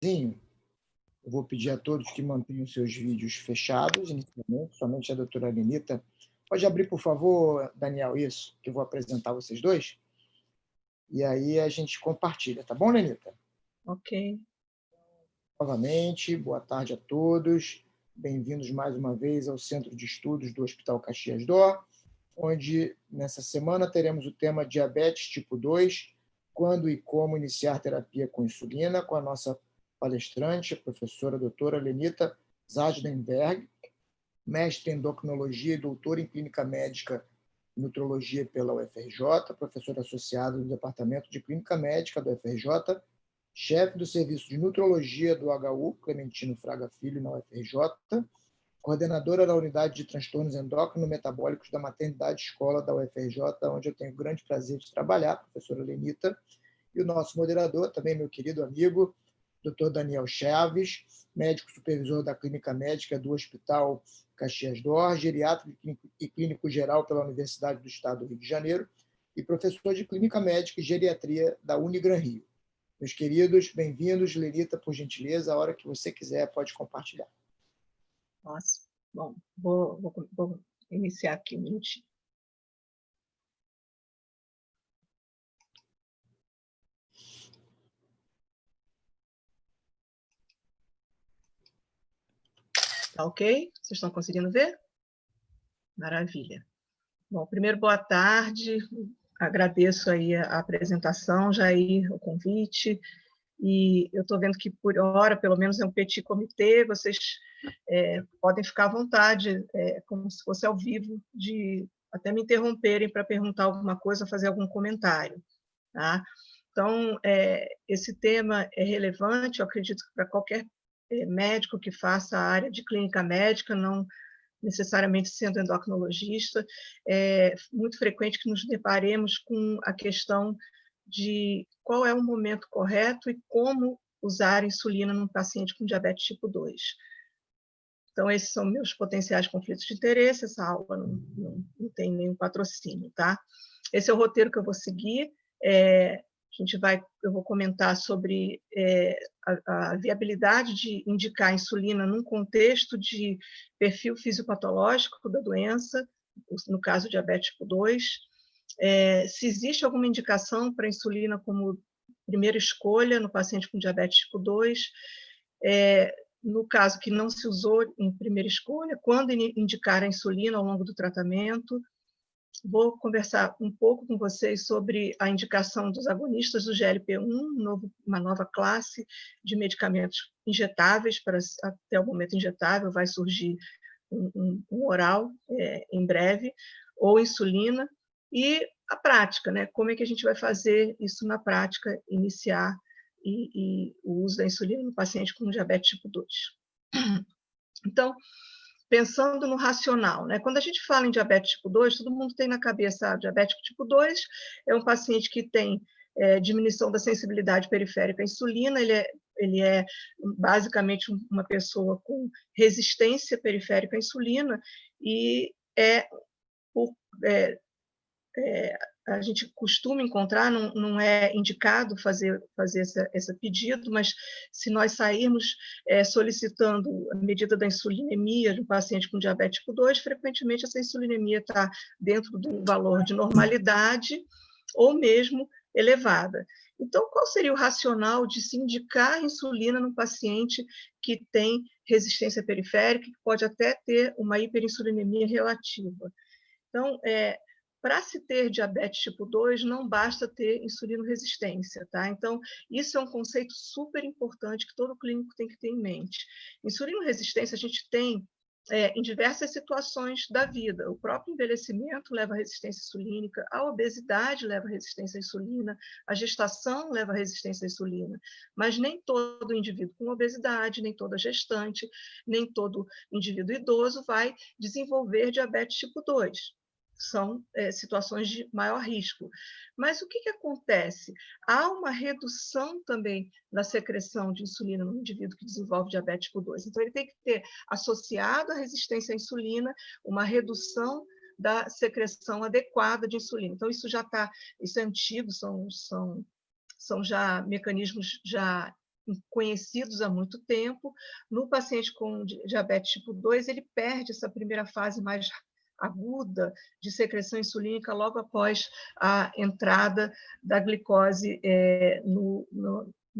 Eu vou pedir a todos que mantenham seus vídeos fechados, inicialmente, somente a doutora Lenita. Pode abrir, por favor, Daniel, isso, que eu vou apresentar vocês dois. E aí a gente compartilha, tá bom, Lenita? Ok. Novamente, boa tarde a todos. Bem-vindos mais uma vez ao Centro de Estudos do Hospital Caxias d'Or, onde nessa semana teremos o tema diabetes tipo 2, quando e como iniciar terapia com insulina, com a nossa palestrante, a professora doutora Lenita Zadlenberg, mestre em endocrinologia e doutora em clínica médica e nutrologia pela UFRJ, professora associada do Departamento de Clínica Médica do UFRJ, chefe do Serviço de Nutrologia do HU, Clementino Fraga Filho, na UFRJ, coordenadora da Unidade de Transtornos Endócrino-Metabólicos da Maternidade Escola da UFRJ, onde eu tenho o grande prazer de trabalhar, professora Lenita, e o nosso moderador, também meu querido amigo, Dr. Daniel Chaves, médico supervisor da Clínica Médica do Hospital Caxias d'Or, geriatra e clínico geral pela Universidade do Estado do Rio de Janeiro e professor de Clínica Médica e Geriatria da Unigran Rio. Meus queridos, bem-vindos. Lenita, por gentileza, a hora que você quiser, pode compartilhar. Nossa, bom, vou iniciar aqui um minutinho. Tá ok? Vocês estão conseguindo ver? Maravilha. Bom, primeiro, boa tarde. Agradeço aí a apresentação, Jair, o convite. E eu estou vendo que, por hora, pelo menos é um petit comitê, vocês podem ficar à vontade, como se fosse ao vivo, de até me interromperem para perguntar alguma coisa, fazer algum comentário. Tá? Então, esse tema é relevante, eu acredito que para qualquer médico que faça a área de clínica médica, não necessariamente sendo endocrinologista, é muito frequente que nos deparemos com a questão de qual é o momento correto e como usar insulina num paciente com diabetes tipo 2. Então, esses são meus potenciais conflitos de interesse, essa aula não tem nenhum patrocínio, tá? Esse é o roteiro que eu vou seguir, eu vou comentar sobre a viabilidade de indicar insulina num contexto de perfil fisiopatológico da doença, no caso diabetes tipo 2, se existe alguma indicação para insulina como primeira escolha no paciente com diabetes tipo 2, no caso que não se usou em primeira escolha, quando indicar a insulina ao longo do tratamento. Vou conversar um pouco com vocês sobre a indicação dos agonistas do GLP-1, uma nova classe de medicamentos injetáveis, até o momento injetável, vai surgir um oral em breve, ou insulina, e a prática, né? Como é que a gente vai fazer isso na prática, iniciar e o uso da insulina no paciente com diabetes tipo 2. Então, pensando no racional, né? Quando a gente fala em diabetes tipo 2, todo mundo tem na cabeça, diabético tipo 2 é um paciente que tem diminuição da sensibilidade periférica à insulina, ele é basicamente uma pessoa com resistência periférica à insulina e a gente costuma encontrar, não é indicado fazer esse pedido, mas se nós sairmos solicitando a medida da insulinemia de um paciente com diabetes tipo 2, frequentemente essa insulinemia está dentro do valor de normalidade ou mesmo elevada. Então, qual seria o racional de se indicar insulina num paciente que tem resistência periférica, que pode até ter uma hiperinsulinemia relativa? Então, para se ter diabetes tipo 2, não basta ter insulinoresistência, tá? Então, isso é um conceito super importante que todo clínico tem que ter em mente. Insulinoresistência a gente tem em diversas situações da vida. O próprio envelhecimento leva à resistência insulínica, a obesidade leva à resistência à insulina, a gestação leva à resistência à insulina. Mas nem todo indivíduo com obesidade, nem toda gestante, nem todo indivíduo idoso vai desenvolver diabetes tipo 2. São situações de maior risco. Mas o que acontece? Há uma redução também na secreção de insulina no indivíduo que desenvolve diabetes tipo 2. Então, ele tem que ter associado à resistência à insulina uma redução da secreção adequada de insulina. Então, isso é antigo, são já mecanismos já conhecidos há muito tempo. No paciente com diabetes tipo 2, ele perde essa primeira fase mais aguda de secreção insulínica logo após a entrada da glicose no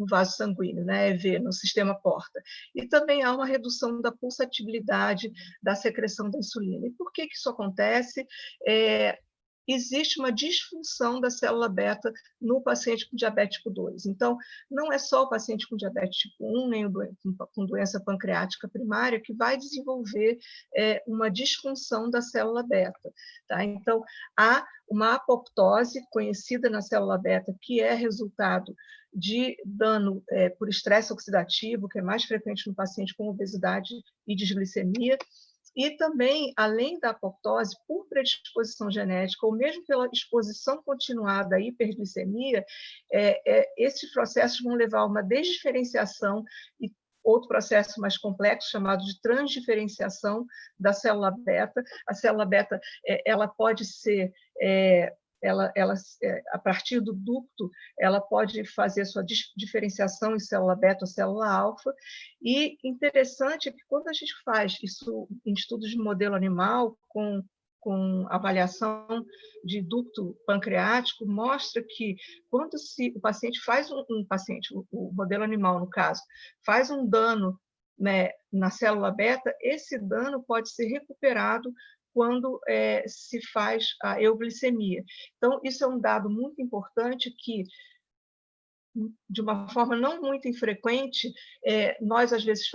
vaso sanguíneo, né, EV, no sistema porta. E também há uma redução da pulsatibilidade da secreção da insulina. E por que isso acontece? Existe uma disfunção da célula beta no paciente com diabetes tipo 2. Então, não é só o paciente com diabetes tipo 1, nem com doença pancreática primária, que vai desenvolver uma disfunção da célula beta. Tá? Então, há uma apoptose conhecida na célula beta, que é resultado de dano por estresse oxidativo, que é mais frequente no paciente com obesidade e desglicemia. E também, além da apoptose, por predisposição genética, ou mesmo pela exposição continuada à hiperglicemia, esses processos vão levar a uma desdiferenciação e outro processo mais complexo, chamado de transdiferenciação da célula beta. A célula beta ela pode ser... a partir do ducto, ela pode fazer sua diferenciação em célula beta ou célula alfa. E interessante é que quando a gente faz isso em estudos de modelo animal, com avaliação de ducto pancreático, mostra que quando o paciente faz o modelo animal, no caso, faz um dano, né, na célula beta, esse dano pode ser recuperado quando se faz a euglicemia. Então, isso é um dado muito importante que, de uma forma não muito infrequente, nós, às vezes,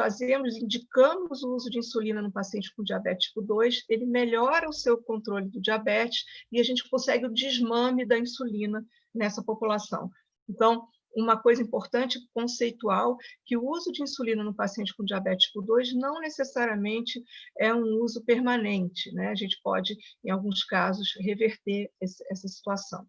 indicamos o uso de insulina no paciente com diabetes tipo 2, ele melhora o seu controle do diabetes e a gente consegue o desmame da insulina nessa população. Então, uma coisa importante, conceitual, que o uso de insulina no paciente com diabetes tipo 2 não necessariamente é um uso permanente, né? A gente pode, em alguns casos, reverter essa situação.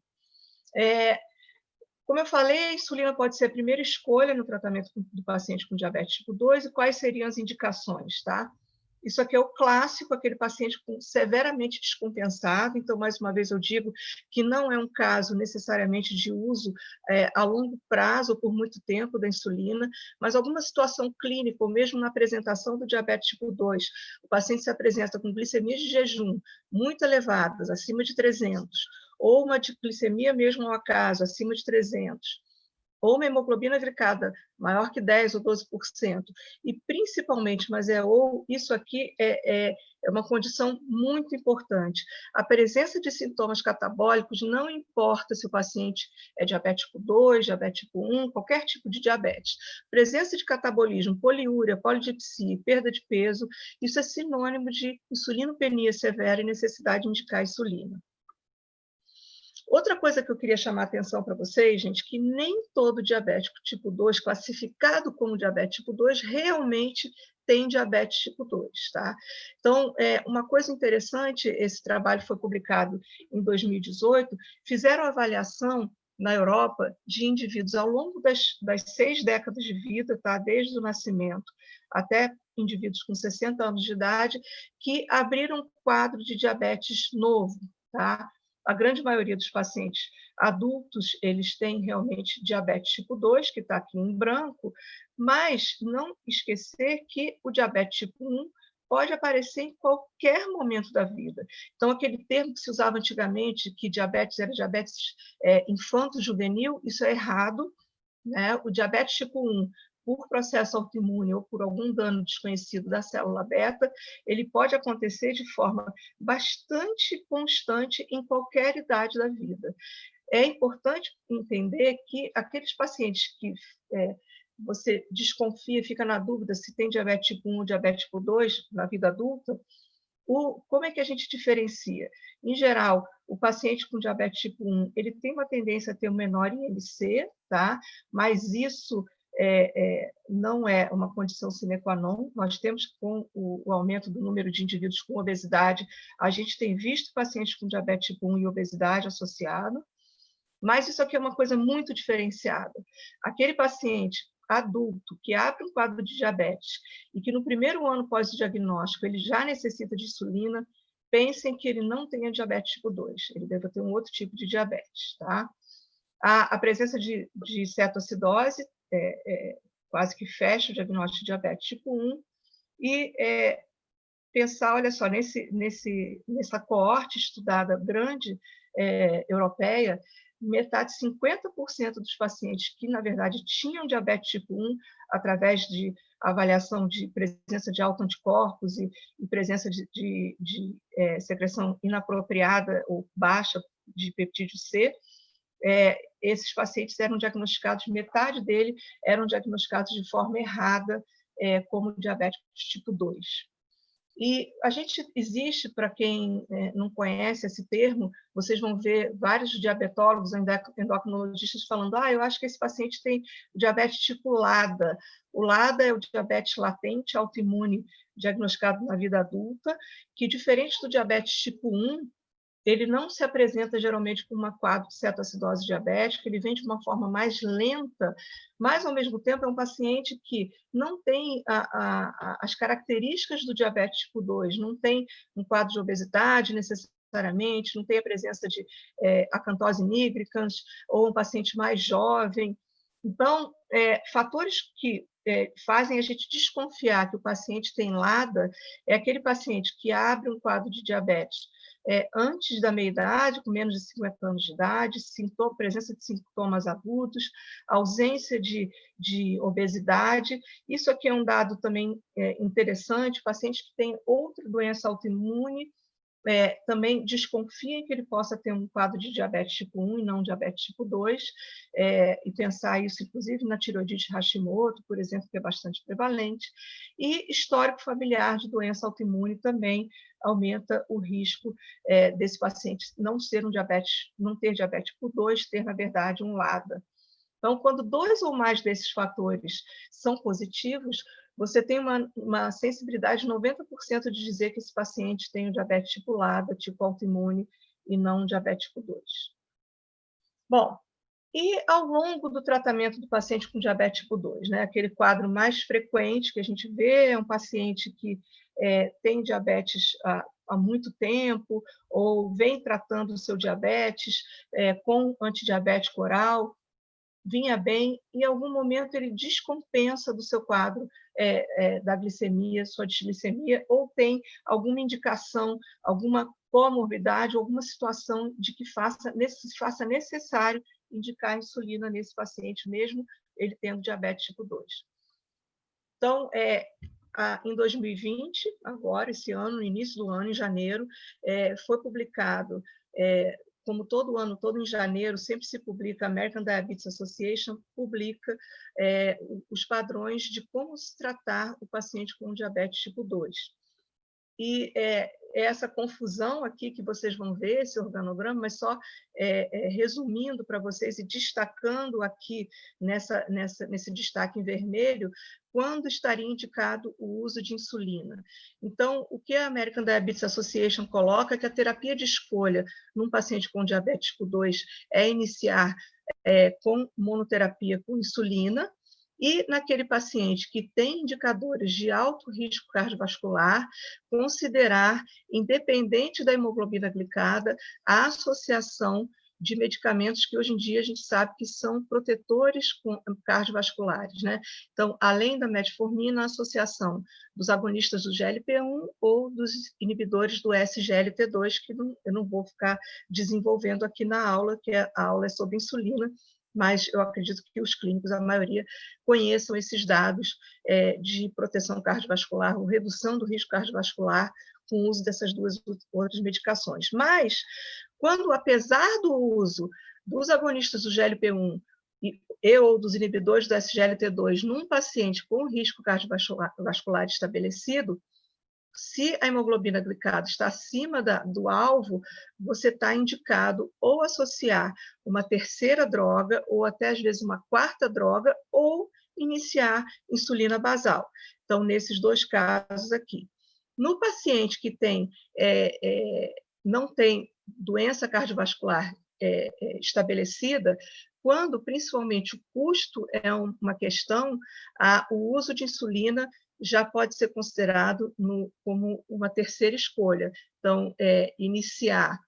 Como eu falei, a insulina pode ser a primeira escolha no tratamento do paciente com diabetes tipo 2, e quais seriam as indicações, tá? Isso aqui é o clássico, aquele paciente severamente descompensado. Então, mais uma vez, eu digo que não é um caso necessariamente de uso a longo prazo ou por muito tempo da insulina, mas alguma situação clínica, ou mesmo na apresentação do diabetes tipo 2, o paciente se apresenta com glicemias de jejum muito elevadas, acima de 300, ou uma glicemia mesmo ao acaso, acima de 300, ou uma hemoglobina glicada maior que 10% ou 12%, e principalmente, isso aqui é uma condição muito importante, a presença de sintomas catabólicos, não importa se o paciente é diabetes tipo 2, diabetes tipo 1, qualquer tipo de diabetes. Presença de catabolismo, poliúria, polidipsia, perda de peso, isso é sinônimo de insulinopenia severa e necessidade de indicar insulina. Outra coisa que eu queria chamar a atenção para vocês, gente, que nem todo diabético tipo 2, classificado como diabetes tipo 2, realmente tem diabetes tipo 2, tá? Então, uma coisa interessante, esse trabalho foi publicado em 2018, fizeram avaliação na Europa de indivíduos ao longo das 6 décadas de vida, tá? Desde o nascimento até indivíduos com 60 anos de idade, que abriram um quadro de diabetes novo, tá? A grande maioria dos pacientes adultos, eles têm realmente diabetes tipo 2, que está aqui em branco, mas não esquecer que o diabetes tipo 1 pode aparecer em qualquer momento da vida. Então, aquele termo que se usava antigamente, que diabetes era diabetes infanto-juvenil, isso é errado, né? O diabetes tipo 1, por processo autoimune ou por algum dano desconhecido da célula beta, ele pode acontecer de forma bastante constante em qualquer idade da vida. É importante entender que aqueles pacientes que você desconfia, fica na dúvida se tem diabetes tipo 1 ou diabetes tipo 2 na vida adulta, como é que a gente diferencia? Em geral, o paciente com diabetes tipo 1, ele tem uma tendência a ter um menor IMC, tá? Mas isso não é uma condição sine qua non. Nós temos, com o aumento do número de indivíduos com obesidade, a gente tem visto pacientes com diabetes tipo 1 e obesidade associado, mas isso aqui é uma coisa muito diferenciada. Aquele paciente adulto que abre um quadro de diabetes e que no primeiro ano pós-diagnóstico ele já necessita de insulina, pensem que ele não tenha diabetes tipo 2, ele deve ter um outro tipo de diabetes, tá? A presença de cetoacidose quase que fecha o diagnóstico de diabetes tipo 1, e pensar, olha só, nessa coorte estudada grande europeia, metade, 50% dos pacientes que, na verdade, tinham diabetes tipo 1, através de avaliação de presença de autoanticorpos e presença de secreção inapropriada ou baixa de peptídeo C, esses pacientes eram diagnosticados, metade dele eram diagnosticados de forma errada, como diabéticos tipo 2. E a gente existe, para quem não conhece esse termo, vocês vão ver vários diabetólogos, endocrinologistas falando: eu acho que esse paciente tem diabetes tipo LADA. O LADA é o diabetes latente autoimune diagnosticado na vida adulta, que, diferente do diabetes tipo 1, ele não se apresenta geralmente com uma quadro de cetoacidose diabética, ele vem de uma forma mais lenta, mas, ao mesmo tempo, é um paciente que não tem as características do diabetes tipo 2, não tem um quadro de obesidade necessariamente, não tem a presença de acantose nigricans, ou um paciente mais jovem. Então, fatores que fazem a gente desconfiar que o paciente tem LADA é aquele paciente que abre um quadro de diabetes antes da meia-idade, com menos de 50 anos de idade, presença de sintomas agudos, ausência de obesidade. Isso aqui é um dado também interessante, paciente que tem outra doença autoimune, também desconfiem que ele possa ter um quadro de diabetes tipo 1 e não diabetes tipo 2, e pensar isso, inclusive, na tireoidite Hashimoto, por exemplo, que é bastante prevalente, e histórico familiar de doença autoimune também aumenta o risco desse paciente não ter diabetes tipo 2, ter, na verdade, um LADA. Então, quando 2 ou mais desses fatores são positivos, você tem uma sensibilidade de 90% de dizer que esse paciente tem o diabetes tipo LADA, tipo autoimune, e não diabetes tipo 2. Bom, e ao longo do tratamento do paciente com diabetes tipo 2, né, aquele quadro mais frequente que a gente vê é um paciente que tem diabetes há muito tempo, ou vem tratando o seu diabetes com antidiabético oral, vinha bem, e em algum momento ele descompensa do seu quadro da glicemia, sua disglicemia, ou tem alguma indicação, alguma comorbidade, alguma situação de que faça necessário indicar insulina nesse paciente, mesmo ele tendo diabetes tipo 2. Então, em 2020, agora, esse ano, no início do ano, em janeiro, foi publicado, como todo ano, todo em janeiro, sempre se publica, a American Diabetes Association publica os padrões de como se tratar o paciente com diabetes tipo 2. E essa confusão aqui que vocês vão ver, esse organograma, mas só resumindo para vocês e destacando aqui nesse destaque em vermelho, quando estaria indicado o uso de insulina. Então, o que a American Diabetes Association coloca é que a terapia de escolha num paciente com diabetes tipo 2 é iniciar com monoterapia com insulina, e naquele paciente que tem indicadores de alto risco cardiovascular, considerar, independente da hemoglobina glicada, a associação de medicamentos que hoje em dia a gente sabe que são protetores cardiovasculares, né? Então, além da metformina, a associação dos agonistas do GLP-1 ou dos inibidores do SGLT2, que eu não vou ficar desenvolvendo aqui na aula, que a aula é sobre insulina, mas eu acredito que os clínicos, a maioria, conheçam esses dados de proteção cardiovascular ou redução do risco cardiovascular com o uso dessas duas outras medicações. Mas, quando, apesar do uso dos agonistas do GLP-1 ou dos inibidores do SGLT2 num paciente com risco cardiovascular estabelecido, se a hemoglobina glicada está acima do alvo, você está indicado ou associar uma terceira droga, ou até às vezes uma quarta droga, ou iniciar insulina basal. Então, nesses 2 casos aqui. No paciente que não tem doença cardiovascular estabelecida, quando principalmente o custo é uma questão, o uso de insulina já pode ser considerado como uma terceira escolha. Então, iniciar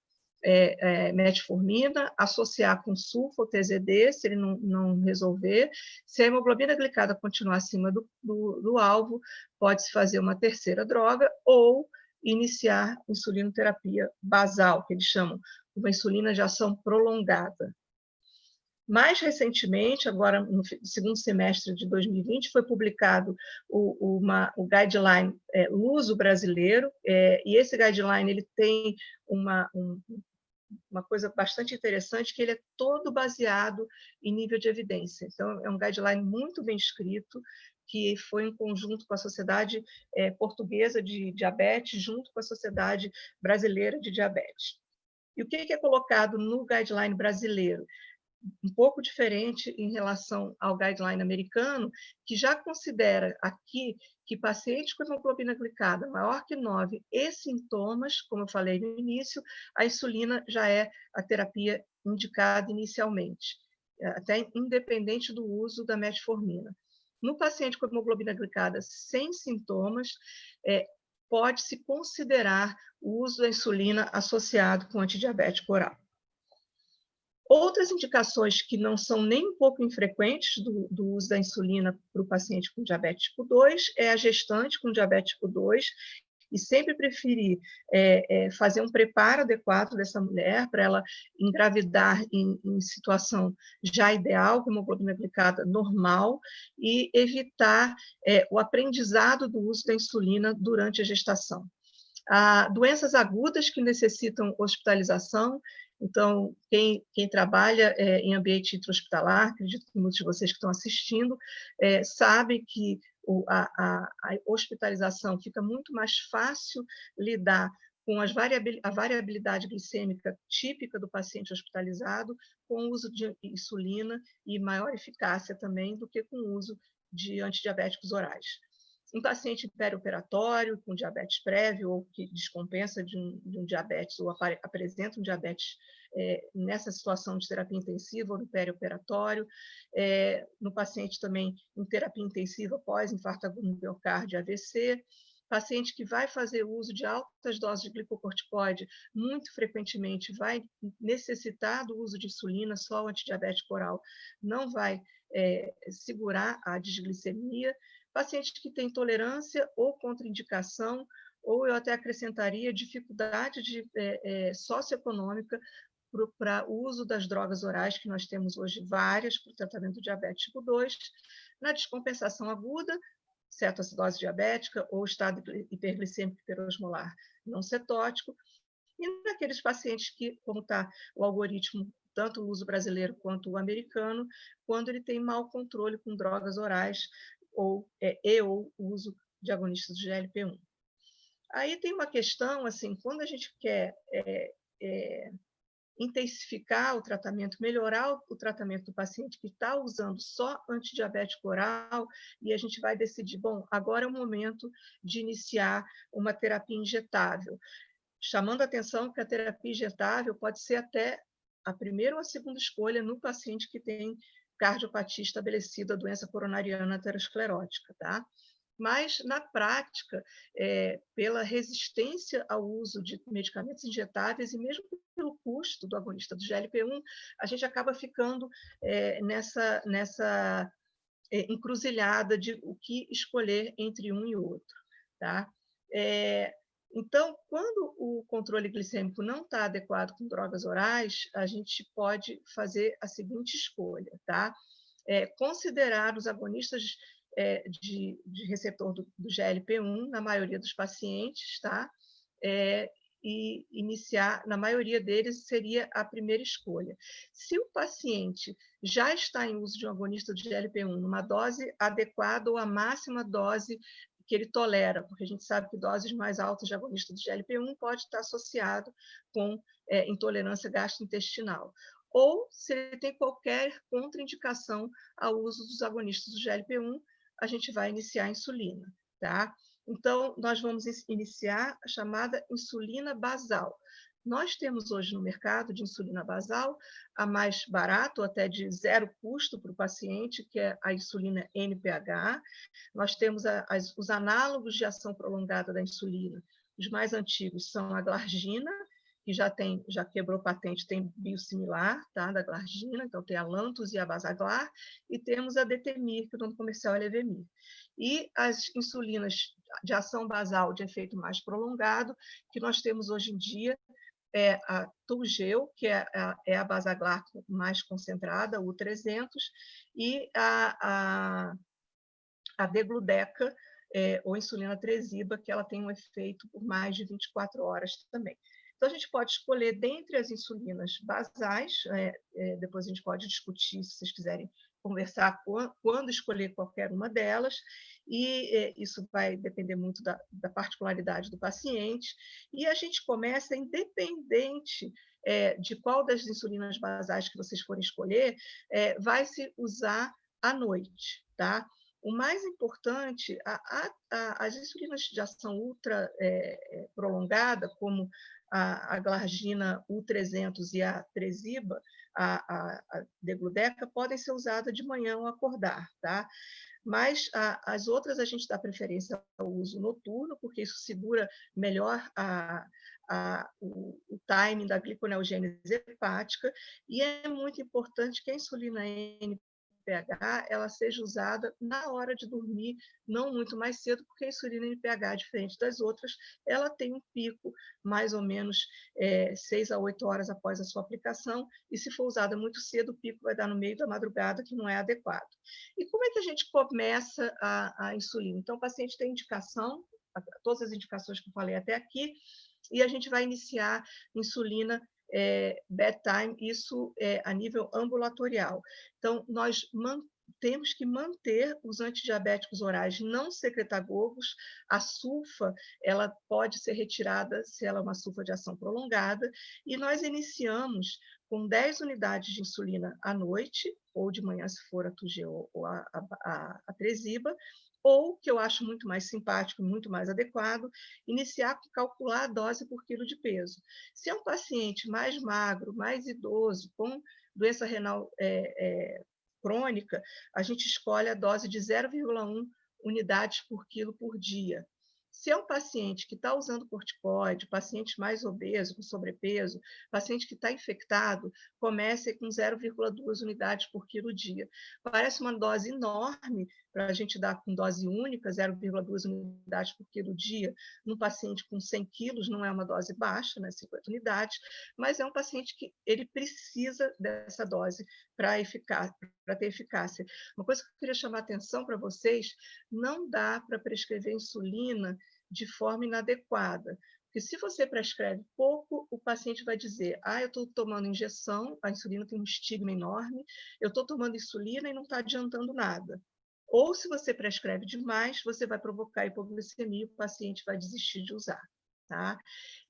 metformina, associar com sulfa ou TZD, se ele não resolver. Se a hemoglobina glicada continuar acima do alvo, pode-se fazer uma terceira droga ou iniciar insulinoterapia basal, que eles chamam uma insulina de ação prolongada. Mais recentemente, agora no segundo semestre de 2020, foi publicado o guideline luso brasileiro, e esse guideline ele tem uma coisa bastante interessante, que ele é todo baseado em nível de evidência. Então, é um guideline muito bem escrito, que foi em conjunto com a Sociedade Portuguesa de Diabetes, junto com a Sociedade Brasileira de Diabetes. E o que é colocado no guideline brasileiro? Um pouco diferente em relação ao guideline americano, que já considera aqui que pacientes com hemoglobina glicada maior que 9 e sintomas, como eu falei no início, a insulina já é a terapia indicada inicialmente, até independente do uso da metformina. No paciente com hemoglobina glicada sem sintomas, pode-se considerar o uso da insulina associado com antidiabético oral. Outras indicações que não são nem um pouco infrequentes do uso da insulina para o paciente com diabetes tipo 2 é a gestante com diabetes tipo 2, e sempre preferir fazer um preparo adequado dessa mulher para ela engravidar em situação já ideal, com hemoglobina glicada normal, e evitar o aprendizado do uso da insulina durante a gestação. Doenças agudas que necessitam hospitalização. Então, quem trabalha em ambiente intra-hospitalar, acredito que muitos de vocês que estão assistindo, sabem que a hospitalização fica muito mais fácil lidar com a variabilidade glicêmica típica do paciente hospitalizado, com o uso de insulina e maior eficácia também do que com o uso de antidiabéticos orais. Um paciente perioperatório, com diabetes prévio, ou que descompensa de um diabetes, ou apresenta um diabetes nessa situação de terapia intensiva ou no perioperatório, no paciente também em terapia intensiva pós-infarto agudo no miocárdio, AVC, paciente que vai fazer uso de altas doses de glicocorticoide, muito frequentemente vai necessitar do uso de insulina, só o antidiabético oral não vai segurar a desglicemia. Pacientes que têm intolerância ou contraindicação, ou eu até acrescentaria dificuldade socioeconômica para o uso das drogas orais, que nós temos hoje várias para o tratamento do diabetes tipo 2, na descompensação aguda, cetoacidose diabética ou estado hiperglicêmico hiperosmolar não cetótico, e naqueles pacientes que, como está o algoritmo, tanto o uso brasileiro quanto o americano, quando ele tem mau controle com drogas orais, ou o uso de agonistas do GLP-1. Aí tem uma questão, assim, quando a gente quer intensificar o tratamento, melhorar o tratamento do paciente que está usando só antidiabético oral, e a gente vai decidir, bom, agora é o momento de iniciar uma terapia injetável, chamando a atenção que a terapia injetável pode ser até a primeira ou a segunda escolha no paciente que tem cardiopatia estabelecida, doença coronariana aterosclerótica, tá? Mas, na prática, pela resistência ao uso de medicamentos injetáveis e mesmo pelo custo do agonista do GLP-1, a gente acaba ficando nessa encruzilhada de o que escolher entre um e outro, tá? Então, quando o controle glicêmico não está adequado com drogas orais, a gente pode fazer a seguinte escolha, tá? Considerar os agonistas de receptor do GLP-1 na maioria dos pacientes, tá? E iniciar, na maioria deles, seria a primeira escolha. Se o paciente já está em uso de um agonista de GLP-1 numa dose adequada ou a máxima dose que ele tolera, porque a gente sabe que doses mais altas de agonista de GLP-1 pode estar associado com intolerância gastrointestinal. Ou se ele tem qualquer contraindicação ao uso dos agonistas do GLP-1, a gente vai iniciar a insulina, tá? Então, nós vamos iniciar a chamada insulina basal. Nós temos hoje no mercado de insulina basal a mais barata, ou até de zero custo para o paciente, que é a insulina NPH. Nós temos os análogos de ação prolongada da insulina. Os mais antigos são a glargina que já quebrou patente, tem biosimilar, tá, da glargina, então tem a Lantus e a Basaglar, e temos a Detemir, que o nome comercial é Levemir. E as insulinas de ação basal de efeito mais prolongado, que nós temos hoje em dia, é a Toujeo, que é a Basaglar mais concentrada, o 300, e a Degludeca, ou insulina Tresiba, que ela tem um efeito por mais de 24 horas também. Então, a gente pode escolher dentre as insulinas basais, depois a gente pode discutir, se vocês quiserem conversar, quando escolher qualquer uma delas, e isso vai depender muito da particularidade do paciente, e a gente começa independente de qual das insulinas basais que vocês forem escolher, vai se usar à noite, tá? O mais importante, as insulinas de ação ultra prolongada, como a glargina U300 e a Tresiba, a Degludeca, podem ser usadas de manhã ao acordar, tá? Mas as outras a gente dá preferência ao uso noturno, porque isso segura melhor o timing da gliconeogênese hepática, e é muito importante que a insulina NPH ela seja usada na hora de dormir, não muito mais cedo, porque a insulina NPH, diferente das outras, ela tem um pico mais ou menos 6 a 8 horas após a sua aplicação, e se for usada muito cedo, o pico vai dar no meio da madrugada, que não é adequado. E como é que a gente começa a insulina? Então, o paciente tem indicação, todas as indicações que eu falei até aqui, e a gente vai iniciar insulina bedtime, isso a nível ambulatorial. Então, nós temos que manter os antidiabéticos orais não secretagogos. A sulfa, ela pode ser retirada se ela é uma sulfa de ação prolongada, e nós iniciamos com 10 unidades de insulina à noite, ou de manhã, se for a Toujeo ou a Tresiba, ou, que eu acho muito mais simpático, muito mais adequado, iniciar com calcular a dose por quilo de peso. Se é um paciente mais magro, mais idoso, com doença renal crônica, a gente escolhe a dose de 0,1 unidades por quilo por dia. Se é um paciente que está usando corticoide, paciente mais obeso, com sobrepeso, paciente que está infectado, comece com 0,2 unidades por quilo dia. Parece uma dose enorme para a gente dar com dose única, 0,2 unidades por quilo dia, num paciente com 100 quilos, não é uma dose baixa, né, 50 unidades, mas é um paciente que ele precisa dessa dose para ter eficácia. Uma coisa que eu queria chamar a atenção para vocês, não dá para prescrever insulina de forma inadequada. Porque se você prescreve pouco, o paciente vai dizer, eu estou tomando injeção, a insulina tem um estigma enorme, eu estou tomando insulina e não está adiantando nada. Ou, se você prescreve demais, você vai provocar hipoglicemia e o paciente vai desistir de usar. Tá?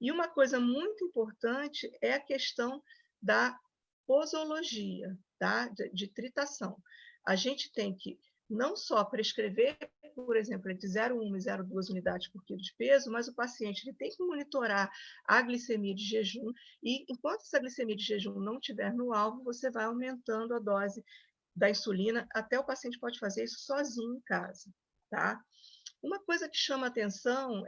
E uma coisa muito importante é a questão da posologia, tá? de tritação. A gente tem que não só prescrever, por exemplo, entre 0,1 e 0,2 unidades por quilo de peso, mas o paciente ele tem que monitorar a glicemia de jejum, e enquanto essa glicemia de jejum não estiver no alvo, você vai aumentando a dose da insulina, até o paciente pode fazer isso sozinho em casa, tá? Uma coisa que chama atenção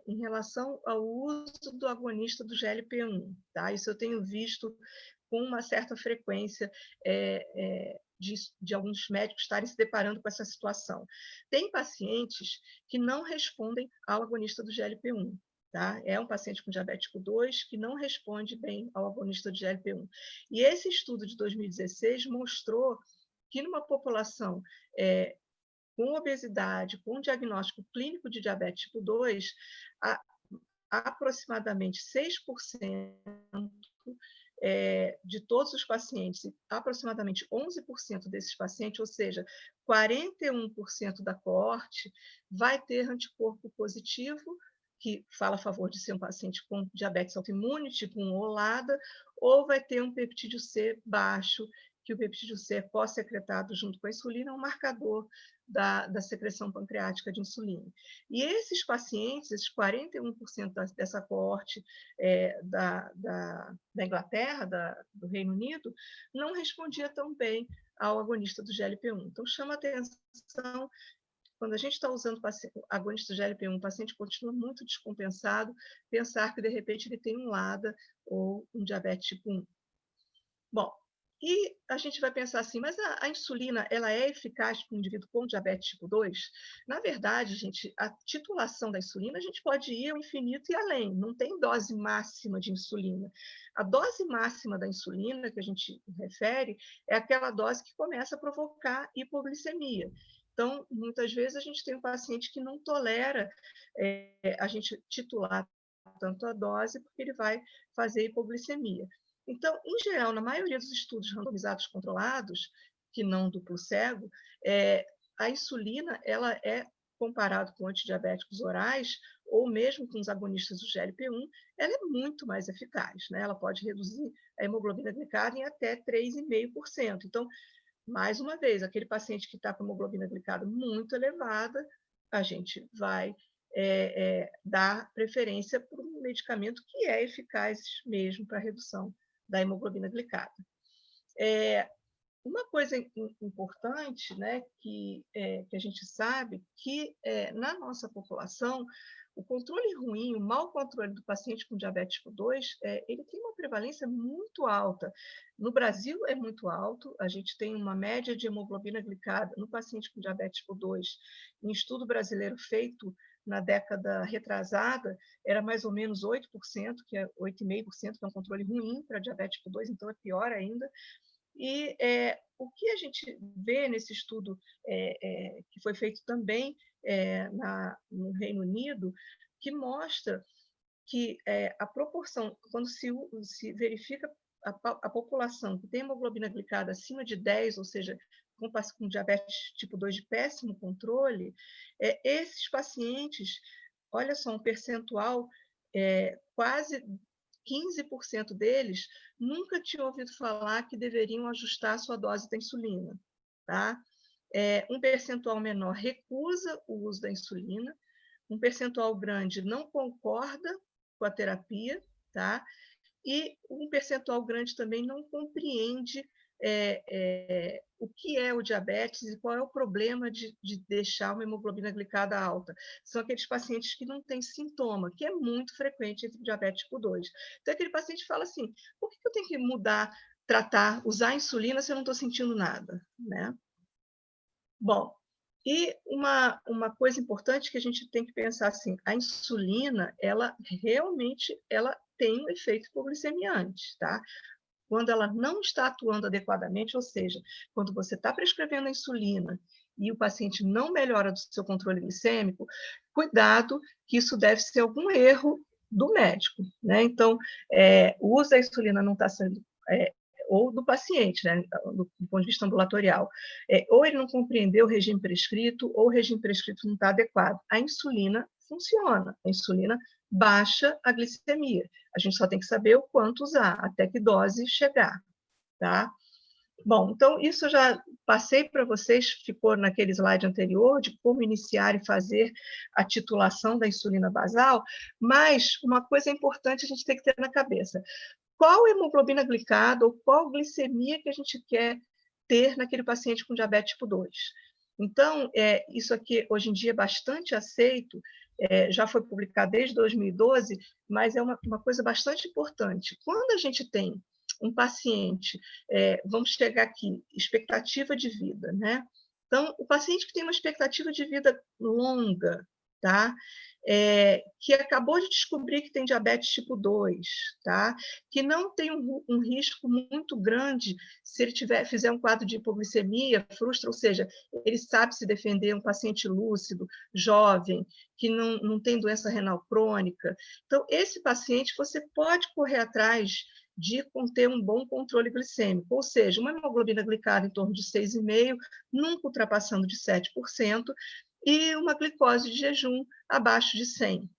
em relação ao uso do agonista do GLP-1, tá? Isso eu tenho visto com uma certa frequência de alguns médicos estarem se deparando com essa situação. Tem pacientes que não respondem ao agonista do GLP-1. Tá? É um paciente com diabetes tipo 2 que não responde bem ao agonista do GLP-1. E esse estudo de 2016 mostrou que numa população com obesidade, com diagnóstico clínico de diabetes tipo 2, aproximadamente 6% de todos os pacientes, aproximadamente 11% desses pacientes, ou seja, 41% da coorte, vai ter anticorpo positivo, que fala a favor de ser um paciente com diabetes autoimune, tipo 1 ou LADA, ou vai ter um peptídeo C baixo, que o peptídeo C é pós-secretado junto com a insulina, é um marcador da secreção pancreática de insulina. E esses pacientes, esses 41% dessa coorte da Inglaterra, do Reino Unido, não respondia tão bem ao agonista do GLP-1. Então, chama atenção quando a gente está usando agonista de GLP-1, o paciente continua muito descompensado, pensar que, de repente, ele tem um LADA ou um diabetes tipo 1. Bom, e a gente vai pensar assim, mas a insulina, ela é eficaz para um indivíduo com diabetes tipo 2? Na verdade, gente, a titulação da insulina, a gente pode ir ao infinito e além, não tem dose máxima de insulina. A dose máxima da insulina, que a gente refere, é aquela dose que começa a provocar hipoglicemia. Então, muitas vezes, a gente tem um paciente que não tolera a gente titular tanto a dose, porque ele vai fazer hipoglicemia. Então, em geral, na maioria dos estudos randomizados controlados, que não duplo cego, a insulina ela é comparado com antidiabéticos orais ou mesmo com os agonistas do GLP-1, ela é muito mais eficaz, né? Ela pode reduzir a hemoglobina glicada em até 3,5%. Então, mais uma vez, aquele paciente que está com hemoglobina glicada muito elevada, a gente vai dar preferência para um medicamento que é eficaz mesmo para a redução da hemoglobina glicada. Uma coisa importante, né, que a gente sabe que na nossa população, o controle ruim, o mau controle do paciente com diabetes tipo 2, ele tem uma prevalência muito alta. No Brasil é muito alto, a gente tem uma média de hemoglobina glicada no paciente com diabetes tipo 2, em estudo brasileiro feito na década retrasada, era mais ou menos 8%, que é 8,5%, que é um controle ruim para diabetes tipo 2, então é pior ainda. E o que a gente vê nesse estudo, que foi feito também no Reino Unido, que mostra que a proporção, quando se verifica a população que tem hemoglobina glicada acima de 10, ou seja, com diabetes tipo 2 de péssimo controle, esses pacientes, olha só, um percentual quase 15% deles nunca tinham ouvido falar que deveriam ajustar a sua dose da insulina. Tá? Um percentual menor recusa o uso da insulina, um percentual grande não concorda com a terapia, tá? E um percentual grande também não compreende o que é o diabetes e qual é o problema de deixar uma hemoglobina glicada alta. São aqueles pacientes que não têm sintoma, que é muito frequente entre diabetes tipo 2. Então, aquele paciente fala assim, por que eu tenho que mudar, tratar, usar insulina se eu não estou sentindo nada? Né? Bom, e uma coisa importante que a gente tem que pensar assim, a insulina, ela realmente tem um efeito hipoglicemiante, tá? Quando ela não está atuando adequadamente, ou seja, quando você está prescrevendo a insulina e o paciente não melhora do seu controle glicêmico, cuidado, que isso deve ser algum erro do médico, né? Então, o uso da insulina não está sendo ou do paciente, né, do ponto de vista ambulatorial, ou ele não compreendeu o regime prescrito, ou o regime prescrito não está adequado. A insulina funciona, a insulina baixa a glicemia. A gente só tem que saber o quanto usar, até que dose chegar, tá? Bom, então isso eu já passei para vocês, ficou naquele slide anterior, de como iniciar e fazer a titulação da insulina basal, mas uma coisa importante a gente tem que ter na cabeça. Qual hemoglobina glicada ou qual glicemia que a gente quer ter naquele paciente com diabetes tipo 2? Então, isso aqui hoje em dia é bastante aceito, já foi publicado desde 2012, mas é uma coisa bastante importante. Quando a gente tem um paciente, vamos chegar aqui, expectativa de vida, né? Então, o paciente que tem uma expectativa de vida longa, tá? Que acabou de descobrir que tem diabetes tipo 2, tá? Que não tem um risco muito grande se ele fizer um quadro de hipoglicemia, frustra, ou seja, ele sabe se defender, é um paciente lúcido, jovem, que não tem doença renal crônica. Então, esse paciente, você pode correr atrás de ter um bom controle glicêmico, ou seja, uma hemoglobina glicada em torno de 6,5%, nunca ultrapassando de 7%, e uma glicose de jejum abaixo de 100.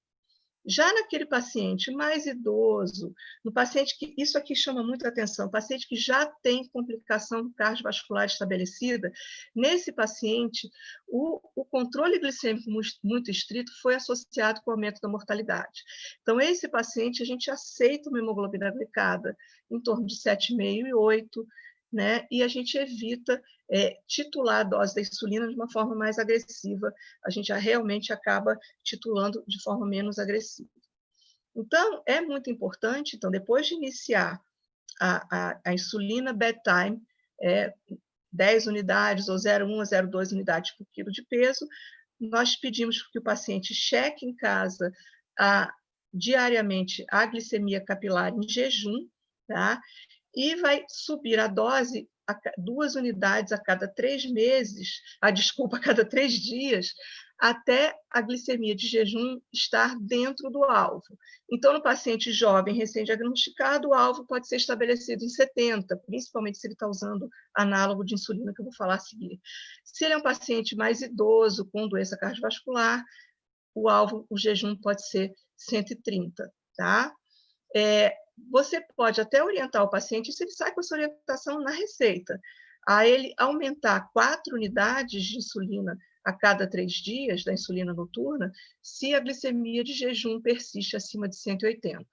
Já naquele paciente mais idoso, no paciente que isso aqui chama muita atenção, paciente que já tem complicação cardiovascular estabelecida, nesse paciente, o controle glicêmico muito estrito foi associado com o aumento da mortalidade. Então, esse paciente, a gente aceita uma hemoglobina glicada em torno de 7,5 e 8, né? E a gente evita titular a dose da insulina de uma forma mais agressiva, a gente realmente acaba titulando de forma menos agressiva. Então, é muito importante, então, depois de iniciar a insulina bedtime, 10 unidades ou 0,1 a 0,2 unidades por quilo de peso, nós pedimos que o paciente cheque em casa diariamente a glicemia capilar em jejum, tá? E vai subir a dose a 2 unidades a cada 3 meses, a cada 3 dias, até a glicemia de jejum estar dentro do alvo. Então, no paciente jovem recém-diagnosticado, o alvo pode ser estabelecido em 70, principalmente se ele está usando análogo de insulina, que eu vou falar a seguir. Se ele é um paciente mais idoso, com doença cardiovascular, o jejum pode ser 130, tá? Você pode até orientar o paciente, se ele sai com essa orientação na receita, a ele aumentar 4 unidades de insulina a cada 3 dias, da insulina noturna, se a glicemia de jejum persiste acima de 180.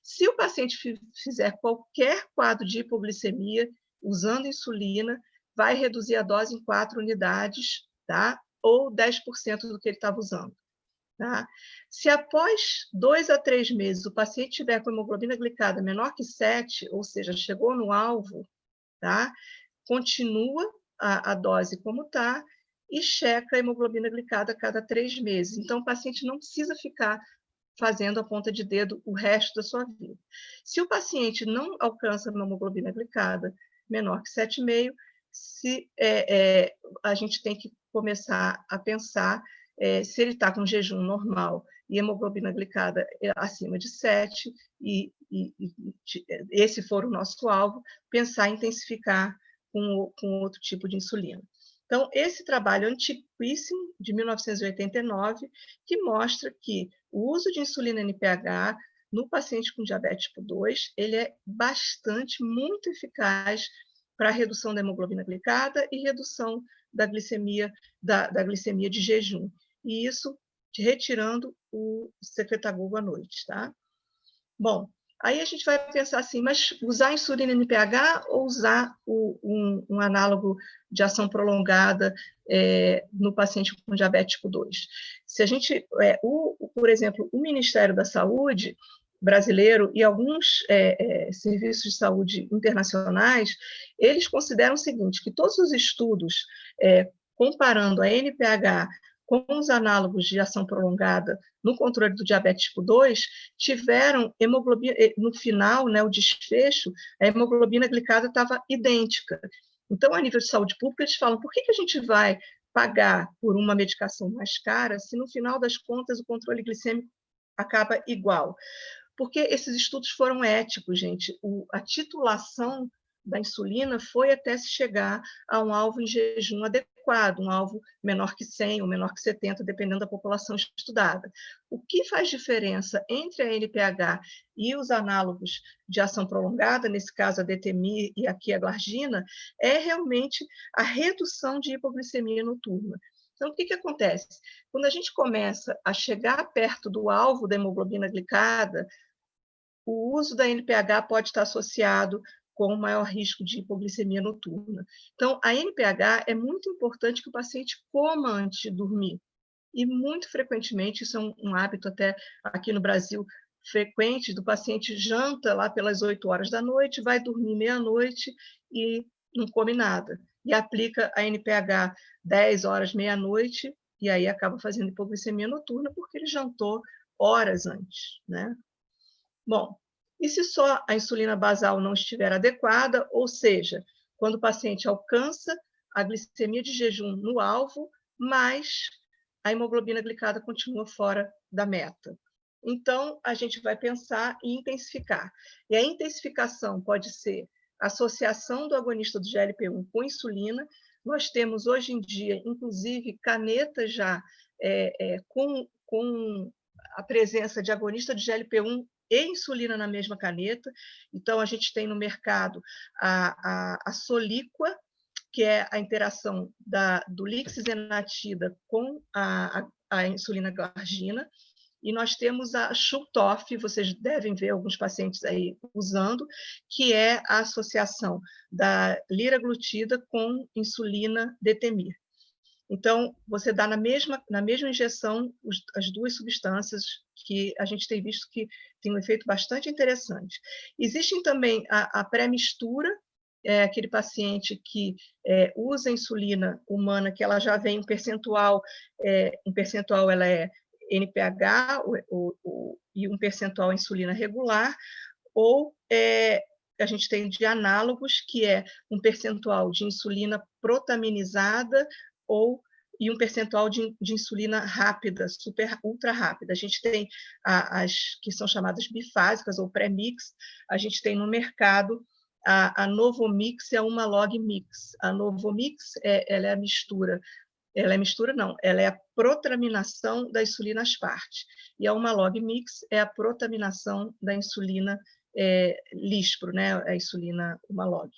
Se o paciente fizer qualquer quadro de hipoglicemia, usando insulina, vai reduzir a dose em 4 unidades, tá? Ou 10% do que ele estava usando. Tá? Se após 2 a 3 meses o paciente tiver com hemoglobina glicada menor que 7, ou seja, chegou no alvo, tá? Continua a dose como está e checa a hemoglobina glicada a cada 3 meses. Então, o paciente não precisa ficar fazendo a ponta de dedo o resto da sua vida. Se o paciente não alcança uma hemoglobina glicada menor que 7,5, a gente tem que começar a pensar se ele está com jejum normal e hemoglobina glicada acima de 7, e esse for o nosso alvo, pensar em intensificar com outro tipo de insulina. Então, esse trabalho antiquíssimo, de 1989, que mostra que o uso de insulina NPH no paciente com diabetes tipo 2, ele é muito eficaz para a redução da hemoglobina glicada e redução da glicemia de jejum. E isso retirando o secretagogo à noite, tá? Bom, aí a gente vai pensar assim, mas usar insulina NPH ou usar um análogo de ação prolongada no paciente com diabetes tipo 2? Se a gente, por exemplo, o Ministério da Saúde brasileiro e alguns serviços de saúde internacionais, eles consideram o seguinte, que todos os estudos comparando a NPH com os análogos de ação prolongada no controle do diabetes tipo 2, tiveram hemoglobina, no final, né, o desfecho, a hemoglobina glicada estava idêntica. Então, a nível de saúde pública, eles falam, por que a gente vai pagar por uma medicação mais cara se, no final das contas, o controle glicêmico acaba igual? Porque esses estudos foram éticos, gente. A titulação da insulina foi até se chegar a um alvo em jejum adequado, um alvo menor que 100 ou menor que 70, dependendo da população estudada. O que faz diferença entre a NPH e os análogos de ação prolongada, nesse caso a detemir e aqui a glargina, é realmente a redução de hipoglicemia noturna. Então, o que acontece? Quando a gente começa a chegar perto do alvo da hemoglobina glicada, o uso da NPH pode estar associado com maior risco de hipoglicemia noturna. Então, a NPH é muito importante que o paciente coma antes de dormir. E, muito frequentemente, isso é um hábito até aqui no Brasil frequente, do paciente janta lá pelas 8 horas da noite, vai dormir meia-noite e não come nada. E aplica a NPH 10 horas, meia-noite, e aí acaba fazendo hipoglicemia noturna porque ele jantou horas antes, né? Bom, e se só a insulina basal não estiver adequada, ou seja, quando o paciente alcança a glicemia de jejum no alvo, mas a hemoglobina glicada continua fora da meta. Então, a gente vai pensar em intensificar. E a intensificação pode ser associação do agonista do GLP-1 com insulina. Nós temos, hoje em dia, inclusive, canetas já com a presença de agonista de GLP-1 e insulina na mesma caneta. Então, a gente tem no mercado a Soliqua, que é a interação do lixisenatida com a insulina glargina, e nós temos a Schulthoff, vocês devem ver alguns pacientes aí usando, que é a associação da liraglutida com insulina detemir. Então, você dá na mesma injeção as duas substâncias, que a gente tem visto que tem um efeito bastante interessante. Existem também a pré-mistura, aquele paciente que usa insulina humana, que ela já vem um percentual ela é NPH e um percentual insulina regular, ou a gente tem de análogos, que é um percentual de insulina protaminizada e um percentual de insulina rápida, ultra rápida. A gente tem as que são chamadas bifásicas ou pré-mix, a gente tem no mercado a Novomix e a Humalog Mix. A Novomix ela é a mistura. Ela é mistura, não, ela é a protraminação da insulina asparte. E a Humalog Mix é a protaminação da insulina Lispro, né? A insulina Humalog.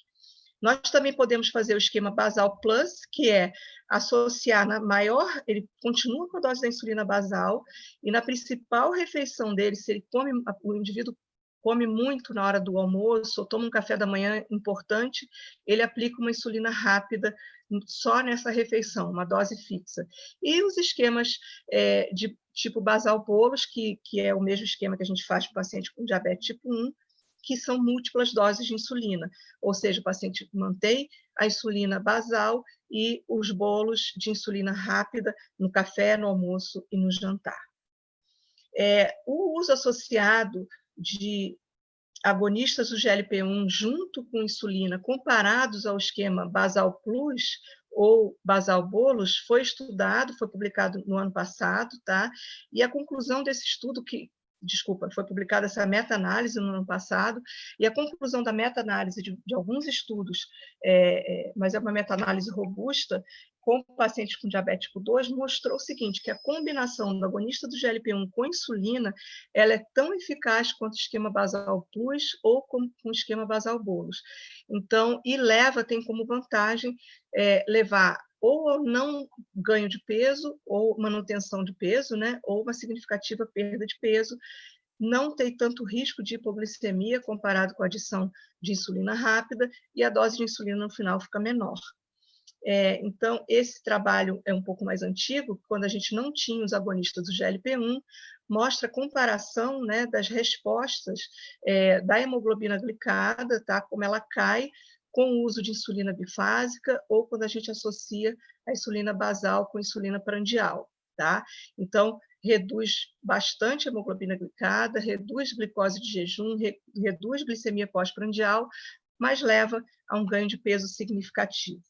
Nós também podemos fazer o esquema basal plus, que é associar na maior, ele continua com a dose da insulina basal, e na principal refeição dele, se ele come, o indivíduo come muito na hora do almoço, ou toma um café da manhã importante, ele aplica uma insulina rápida só nessa refeição, uma dose fixa. E os esquemas de tipo basal bolos, que é o mesmo esquema que a gente faz para o paciente com diabetes tipo 1, que são múltiplas doses de insulina, ou seja, o paciente mantém a insulina basal e os bolos de insulina rápida no café, no almoço e no jantar. O uso associado de agonistas do GLP-1 junto com insulina, comparados ao esquema basal plus ou basal bolos, foi estudado, foi publicado no ano passado, tá? E a conclusão desse estudo foi publicada essa meta-análise no ano passado, e a conclusão da meta-análise de alguns estudos, mas é uma meta-análise robusta, com pacientes com diabetes tipo 2, mostrou o seguinte, que a combinação do agonista do GLP-1 com insulina, ela é tão eficaz quanto o esquema basal plus ou com o esquema basal bolos. Então, tem como vantagem levar ou ao não ganho de peso, ou manutenção de peso, né? Ou uma significativa perda de peso, não tem tanto risco de hipoglicemia comparado com a adição de insulina rápida, e a dose de insulina no final fica menor. Então, esse trabalho é um pouco mais antigo, quando a gente não tinha os agonistas do GLP-1, mostra a comparação, né, das respostas da hemoglobina glicada, tá, como ela cai com o uso de insulina bifásica ou quando a gente associa a insulina basal com insulina prandial. Tá? Então, reduz bastante a hemoglobina glicada, reduz glicose de jejum, reduz glicemia pós-prandial, mas leva a um ganho de peso significativo.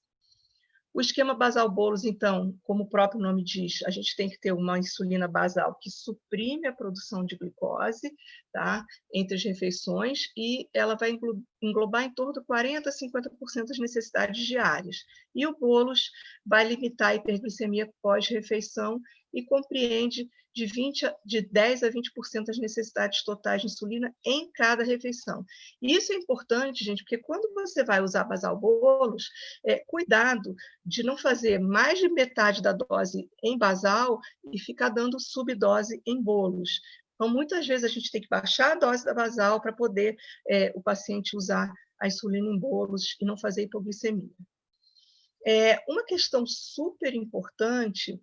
O esquema basal bolos, então, como o próprio nome diz, a gente tem que ter uma insulina basal que suprime a produção de glicose, tá, entre as refeições, e ela vai englobar em torno de 40% a 50% das necessidades diárias. E o bolos vai limitar a hiperglicemia pós-refeição e compreende de 10% a 20% das necessidades totais de insulina em cada refeição. E isso é importante, gente, porque quando você vai usar basal bolos, cuidado de não fazer mais de metade da dose em basal e ficar dando subdose em bolos. Então, muitas vezes a gente tem que baixar a dose da basal para poder o paciente usar a insulina em bolos e não fazer hipoglicemia. Uma questão super importante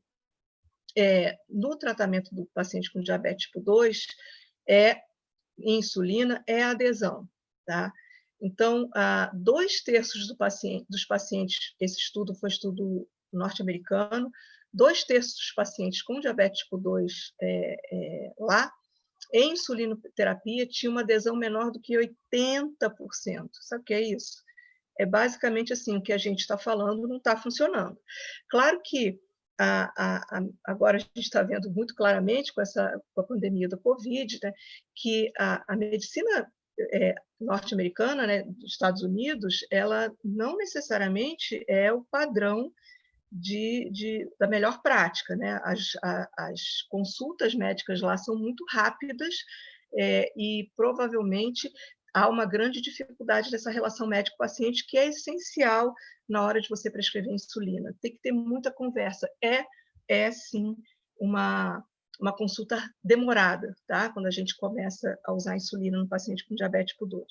no tratamento do paciente com diabetes tipo 2 em insulina é a adesão, tá? Então, 2/3 dos pacientes, esse estudo foi estudo norte-americano, 2/3 dos pacientes com diabetes tipo 2 lá, em insulinoterapia, tinha uma adesão menor do que 80%. Sabe o que é isso? É basicamente assim, o que a gente está falando não está funcionando. Claro que agora a gente está vendo muito claramente com a pandemia da Covid, né, que a medicina norte-americana, né, dos Estados Unidos, ela não necessariamente é o padrão da melhor prática, né? As consultas médicas lá são muito rápidas e provavelmente há uma grande dificuldade dessa relação médico-paciente que é essencial na hora de você prescrever insulina. Tem que ter muita conversa. Sim, uma uma consulta demorada, tá? Quando a gente começa a usar insulina no paciente com diabetes tipo 2.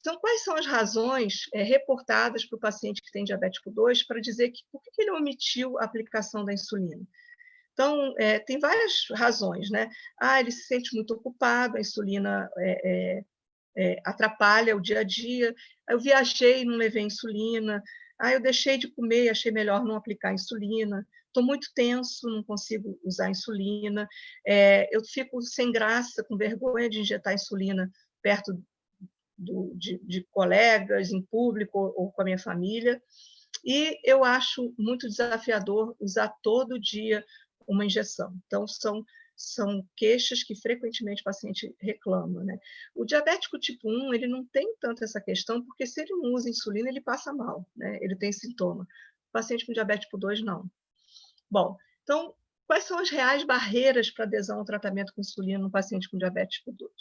Então, quais são as razões reportadas para o paciente que tem diabetes tipo 2 para dizer que por que ele omitiu a aplicação da insulina? Então, tem várias razões, né? Ele se sente muito ocupado, a insulina atrapalha o dia a dia. Eu viajei e não levei insulina. Eu deixei de comer e achei melhor não aplicar insulina. Estou muito tenso, não consigo usar insulina. Eu fico sem graça, com vergonha de injetar insulina perto de colegas, em público ou com a minha família. E eu acho muito desafiador usar todo dia uma injeção. Então, são queixas que frequentemente o paciente reclama, né? O diabético tipo 1, ele não tem tanto essa questão, porque se ele não usa insulina, ele passa mal, né? Ele tem sintoma. O paciente com diabetes tipo 2, não. Bom, então, quais são as reais barreiras para adesão ao tratamento com insulina no paciente com diabetes tipo 2?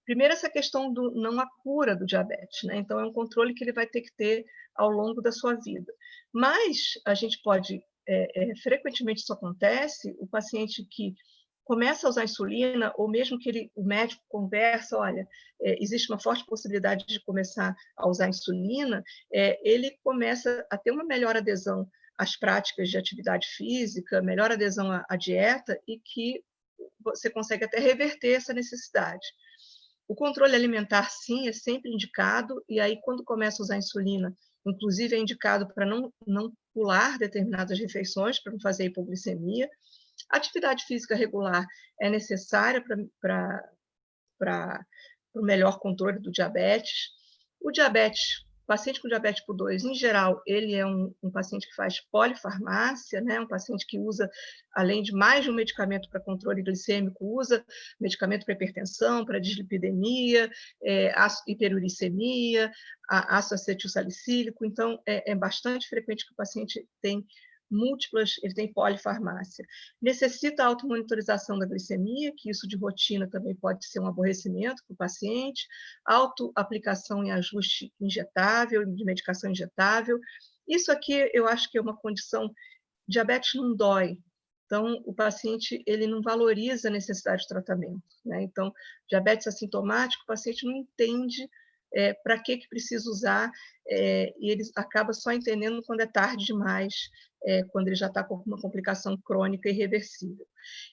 Primeiro, essa questão do não há cura do diabetes, né? Então, é um controle que ele vai ter que ter ao longo da sua vida. Mas a gente pode, frequentemente isso acontece, o paciente que começa a usar insulina, ou mesmo que o médico conversa, olha, existe uma forte possibilidade de começar a usar insulina, ele começa a ter uma melhor adesão às práticas de atividade física, melhor adesão à dieta, e que você consegue até reverter essa necessidade. O controle alimentar, sim, é sempre indicado, e aí, quando começa a usar insulina, inclusive é indicado para não pular determinadas refeições, para não fazer hipoglicemia. A atividade física regular é necessária para o melhor controle do diabetes. O paciente com diabetes tipo 2, em geral, ele é um paciente que faz polifarmácia, né? Um paciente que usa, além de mais de um medicamento para controle glicêmico, usa medicamento para hipertensão, para dislipidemia, hiperuricemia, ácido acetilsalicílico. Então, é bastante frequente que o paciente tem ele tem polifarmácia. Necessita automonitorização da glicemia, que isso de rotina também pode ser um aborrecimento para o paciente, autoaplicação em ajuste injetável, de medicação injetável. Isso aqui eu acho que é uma condição, diabetes não dói, então o paciente ele não valoriza a necessidade de tratamento, né? Então, diabetes assintomático, o paciente não entende para que precisa usar, e ele acaba só entendendo quando é tarde demais, quando ele já está com uma complicação crônica irreversível.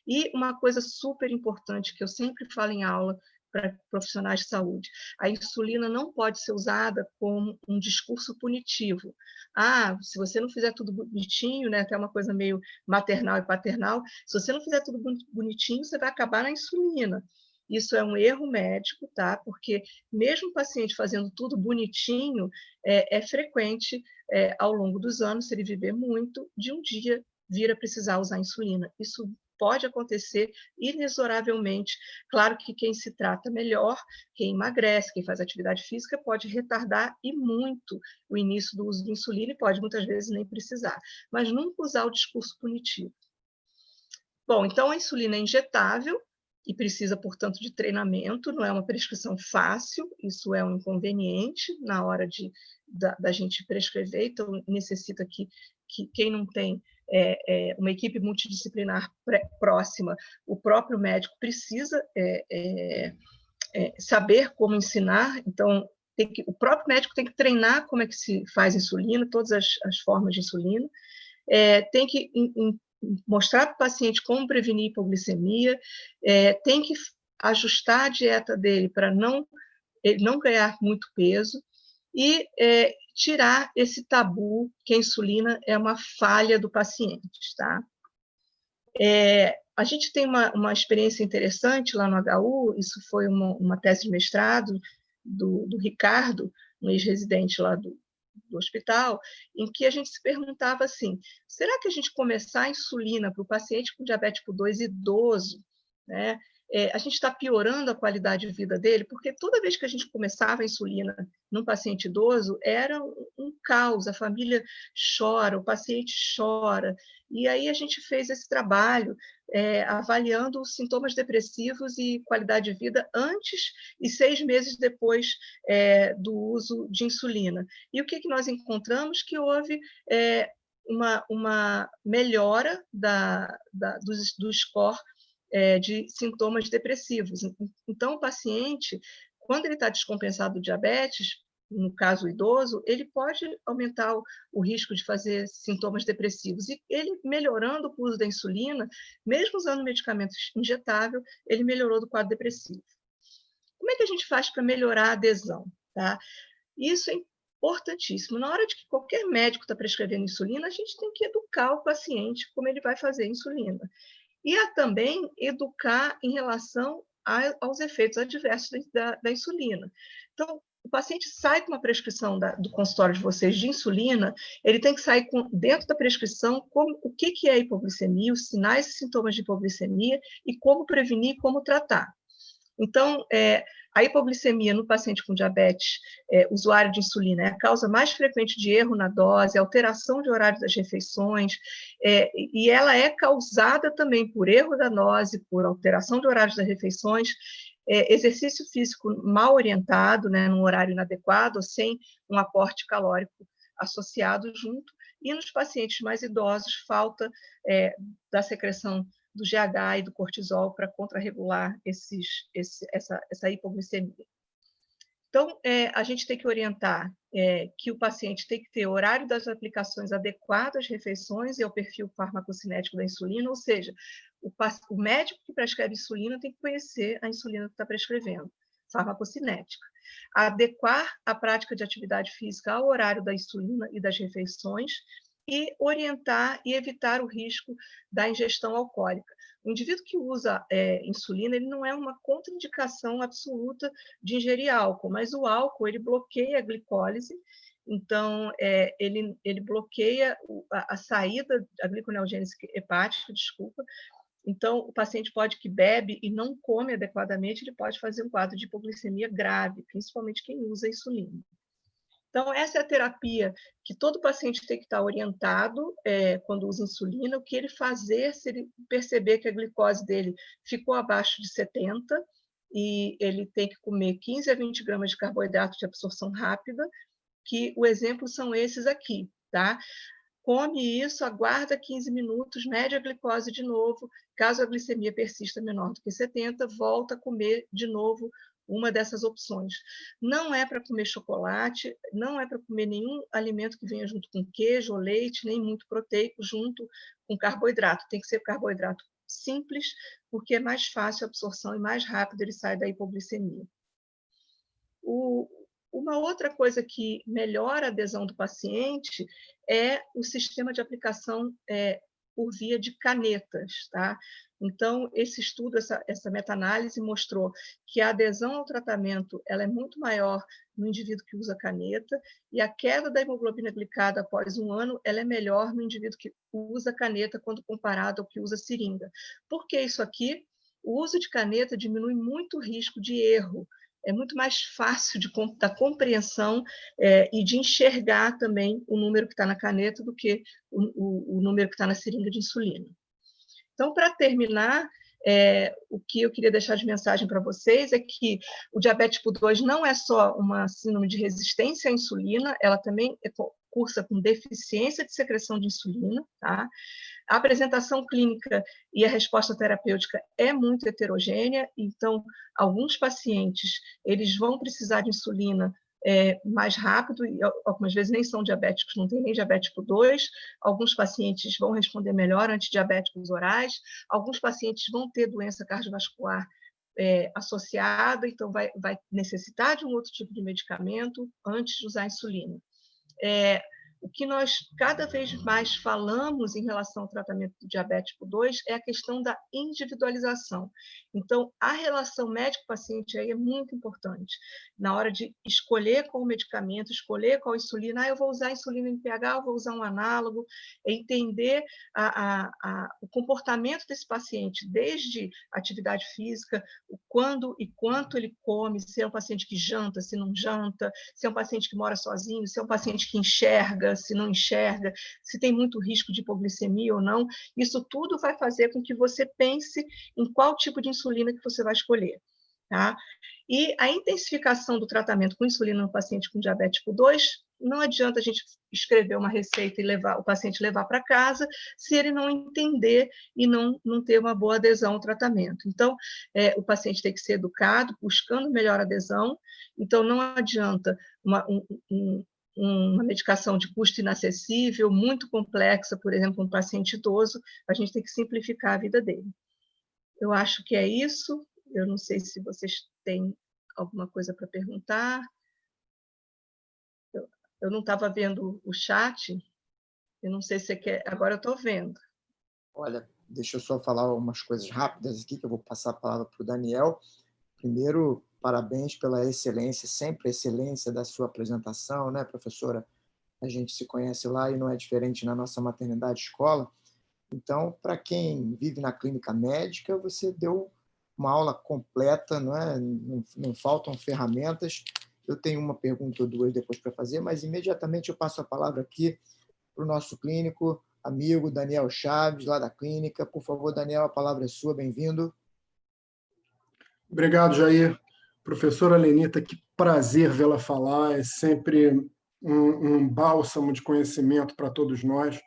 E uma coisa super importante que eu sempre falo em aula para profissionais de saúde, a insulina não pode ser usada como um discurso punitivo. Se você não fizer tudo bonitinho, né, até uma coisa meio maternal e paternal, se você não fizer tudo bonitinho, você vai acabar na insulina. Isso é um erro médico, tá? Porque mesmo o paciente fazendo tudo bonitinho, é frequente, ao longo dos anos, se ele viver muito, de um dia vir a precisar usar insulina. Isso pode acontecer inexoravelmente. Claro que quem se trata melhor, quem emagrece, quem faz atividade física, pode retardar e muito o início do uso de insulina e pode muitas vezes nem precisar. Mas nunca usar o discurso punitivo. Bom, então a insulina é injetável e precisa, portanto, de treinamento, não é uma prescrição fácil, isso é um inconveniente na hora da gente prescrever, então necessita que quem não tem uma equipe multidisciplinar próxima, o próprio médico precisa saber como ensinar, então o próprio médico tem que treinar como é que se faz insulina, todas as formas de insulina, tem que mostrar para o paciente como prevenir hipoglicemia, tem que ajustar a dieta dele para ele não ganhar muito peso e tirar esse tabu que a insulina é uma falha do paciente, tá? A gente tem uma experiência interessante lá no HU, isso foi uma tese de mestrado do Ricardo, um ex-residente lá do hospital, em que a gente se perguntava assim, será que a gente começar a insulina para o paciente com diabetes tipo 2 idoso, né, a gente está piorando a qualidade de vida dele? Porque toda vez que a gente começava a insulina num paciente idoso, era um caos, a família chora, o paciente chora, e aí a gente fez esse trabalho avaliando os sintomas depressivos e qualidade de vida antes e 6 meses depois do uso de insulina. E o que nós encontramos? Que houve uma melhora do score de sintomas depressivos. Então, o paciente, quando ele está descompensado do diabetes, no caso o idoso, ele pode aumentar o risco de fazer sintomas depressivos. E ele melhorando o uso da insulina, mesmo usando medicamento injetável, ele melhorou do quadro depressivo. Como é que a gente faz para melhorar a adesão? Tá? Isso é importantíssimo. Na hora de que qualquer médico está prescrevendo insulina, a gente tem que educar o paciente como ele vai fazer a insulina. E também educar em relação aos efeitos adversos da insulina. Então, o paciente sai com uma prescrição do consultório de vocês de insulina, ele tem que sair dentro da prescrição o que é hipoglicemia, os sinais e sintomas de hipoglicemia e como prevenir e como tratar. Então, a hipoglicemia no paciente com diabetes usuário de insulina é a causa mais frequente de erro na dose, alteração de horário das refeições, e ela é causada também por erro da dose, por alteração de horários das refeições, exercício físico mal orientado, né, num horário inadequado, ou sem um aporte calórico associado junto, e nos pacientes mais idosos, falta da secreção do GH e do cortisol para contrarregular essa hipoglicemia. Então, a gente tem que orientar que o paciente tem que ter horário das aplicações adequado às refeições e ao perfil farmacocinético da insulina, ou seja, o médico que prescreve insulina tem que conhecer a insulina que está prescrevendo, farmacocinética. Adequar a prática de atividade física ao horário da insulina e das refeições, e orientar e evitar o risco da ingestão alcoólica. O indivíduo que usa insulina, ele não é uma contraindicação absoluta de ingerir álcool, mas o álcool, ele bloqueia a glicólise, então, ele bloqueia a saída, a gliconeogênese hepática, desculpa. Então, o paciente que bebe e não come adequadamente, ele pode fazer um quadro de hipoglicemia grave, principalmente quem usa insulina. Então, essa é a terapia que todo paciente tem que estar orientado quando usa insulina, o que ele fazer se ele perceber que a glicose dele ficou abaixo de 70 e ele tem que comer 15 a 20 gramas de carboidrato de absorção rápida, que o exemplo são esses aqui, tá? Come isso, aguarda 15 minutos, mede a glicose de novo, caso a glicemia persista menor do que 70, volta a comer de novo uma dessas opções. Não é para comer chocolate, não é para comer nenhum alimento que venha junto com queijo ou leite, nem muito proteico junto com carboidrato. Tem que ser carboidrato simples, porque é mais fácil a absorção e mais rápido ele sai da hipoglicemia. Uma outra coisa que melhora a adesão do paciente é o sistema de aplicação por via de canetas, tá? Então, esse estudo, essa meta-análise mostrou que a adesão ao tratamento ela é muito maior no indivíduo que usa caneta e a queda da hemoglobina glicada após 1 ano ela é melhor no indivíduo que usa caneta quando comparado ao que usa seringa. Por que isso aqui? O uso de caneta diminui muito o risco de erro, é muito mais fácil da compreensão e de enxergar também o número que está na caneta do que o número que está na seringa de insulina. Então, para terminar, o que eu queria deixar de mensagem para vocês é que o diabetes tipo 2 não é só uma síndrome de resistência à insulina, ela também cursa com deficiência de secreção de insulina, tá? A apresentação clínica e a resposta terapêutica é muito heterogênea, então, alguns pacientes eles vão precisar de insulina mais rápido, e algumas vezes nem são diabéticos, não tem nem diabetes tipo 2, alguns pacientes vão responder melhor antidiabéticos orais, alguns pacientes vão ter doença cardiovascular associada, então vai necessitar de um outro tipo de medicamento antes de usar a insulina. O que nós cada vez mais falamos em relação ao tratamento do diabetes tipo 2 é a questão da individualização. Então, a relação médico-paciente aí é muito importante. Na hora de escolher qual medicamento, escolher qual insulina, eu vou usar insulina NPH, eu vou usar um análogo, entender o comportamento desse paciente, desde atividade física, o quando e quanto ele come, se é um paciente que janta, se não janta, se é um paciente que mora sozinho, se é um paciente que enxerga, se não enxerga, se tem muito risco de hipoglicemia ou não. Isso tudo vai fazer com que você pense em qual tipo de insulina que você vai escolher. Tá? E a intensificação do tratamento com insulina no paciente com diabetes tipo 2 não adianta a gente escrever uma receita e o paciente levar para casa se ele não entender e não ter uma boa adesão ao tratamento. Então, o paciente tem que ser educado, buscando melhor adesão. Então, não adianta uma medicação de custo inacessível, muito complexa, por exemplo, um paciente idoso, a gente tem que simplificar a vida dele. Eu acho que é isso. Eu não sei se vocês têm alguma coisa para perguntar. Eu não estava vendo o chat. Eu não sei se você quer. Agora eu estou vendo. Olha, deixa eu só falar umas coisas rápidas aqui, que eu vou passar a palavra para o Daniel. Primeiro, parabéns pela excelência, sempre excelência da sua apresentação, né, professora? A gente se conhece lá e não é diferente na nossa maternidade escola. Então, para quem vive na clínica médica, você deu uma aula completa, não é? Não faltam ferramentas. Eu tenho uma pergunta ou duas depois para fazer, mas imediatamente eu passo a palavra aqui para o nosso clínico, amigo Daniel Chaves, lá da clínica. Por favor, Daniel, a palavra é sua, bem-vindo. Obrigado, Jair. Professora Lenita, que prazer vê-la falar, é sempre um bálsamo de conhecimento para todos nós.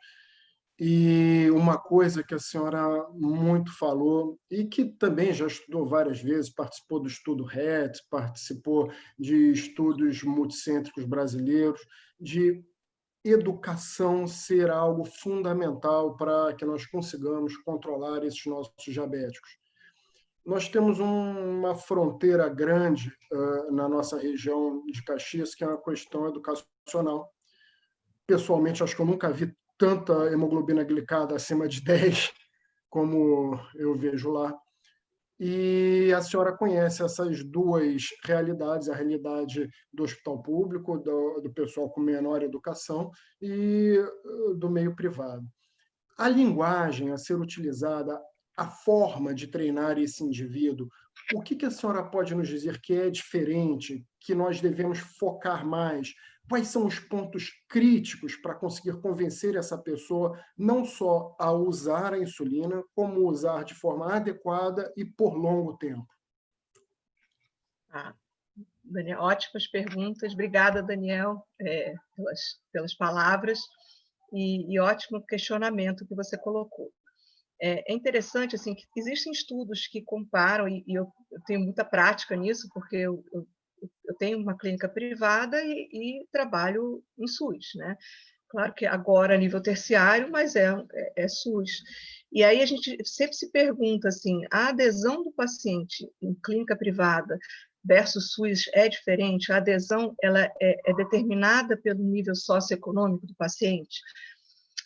E uma coisa que a senhora muito falou, e que também já estudou várias vezes, participou do estudo RET, participou de estudos multicêntricos brasileiros, de educação ser algo fundamental para que nós consigamos controlar esses nossos diabéticos. Nós temos uma fronteira grande na nossa região de Caxias, que é uma questão educacional. Pessoalmente, acho que eu nunca vi tanta hemoglobina glicada acima de 10, como eu vejo lá. E a senhora conhece essas duas realidades, a realidade do hospital público, do pessoal com menor educação, e do meio privado. A linguagem a ser utilizada, a forma de treinar esse indivíduo, o que a senhora pode nos dizer que é diferente, que nós devemos focar mais? Quais são os pontos críticos para conseguir convencer essa pessoa não só a usar a insulina, como usar de forma adequada e por longo tempo? Daniel, ótimas perguntas. Obrigada, Daniel, pelas palavras e ótimo questionamento que você colocou. É interessante assim, que existem estudos que comparam, e eu tenho muita prática nisso, porque eu tenho uma clínica privada e trabalho em SUS, né? Claro que agora a nível terciário, mas é SUS. E aí a gente sempre se pergunta assim, a adesão do paciente em clínica privada versus SUS é diferente? A adesão ela é determinada pelo nível socioeconômico do paciente?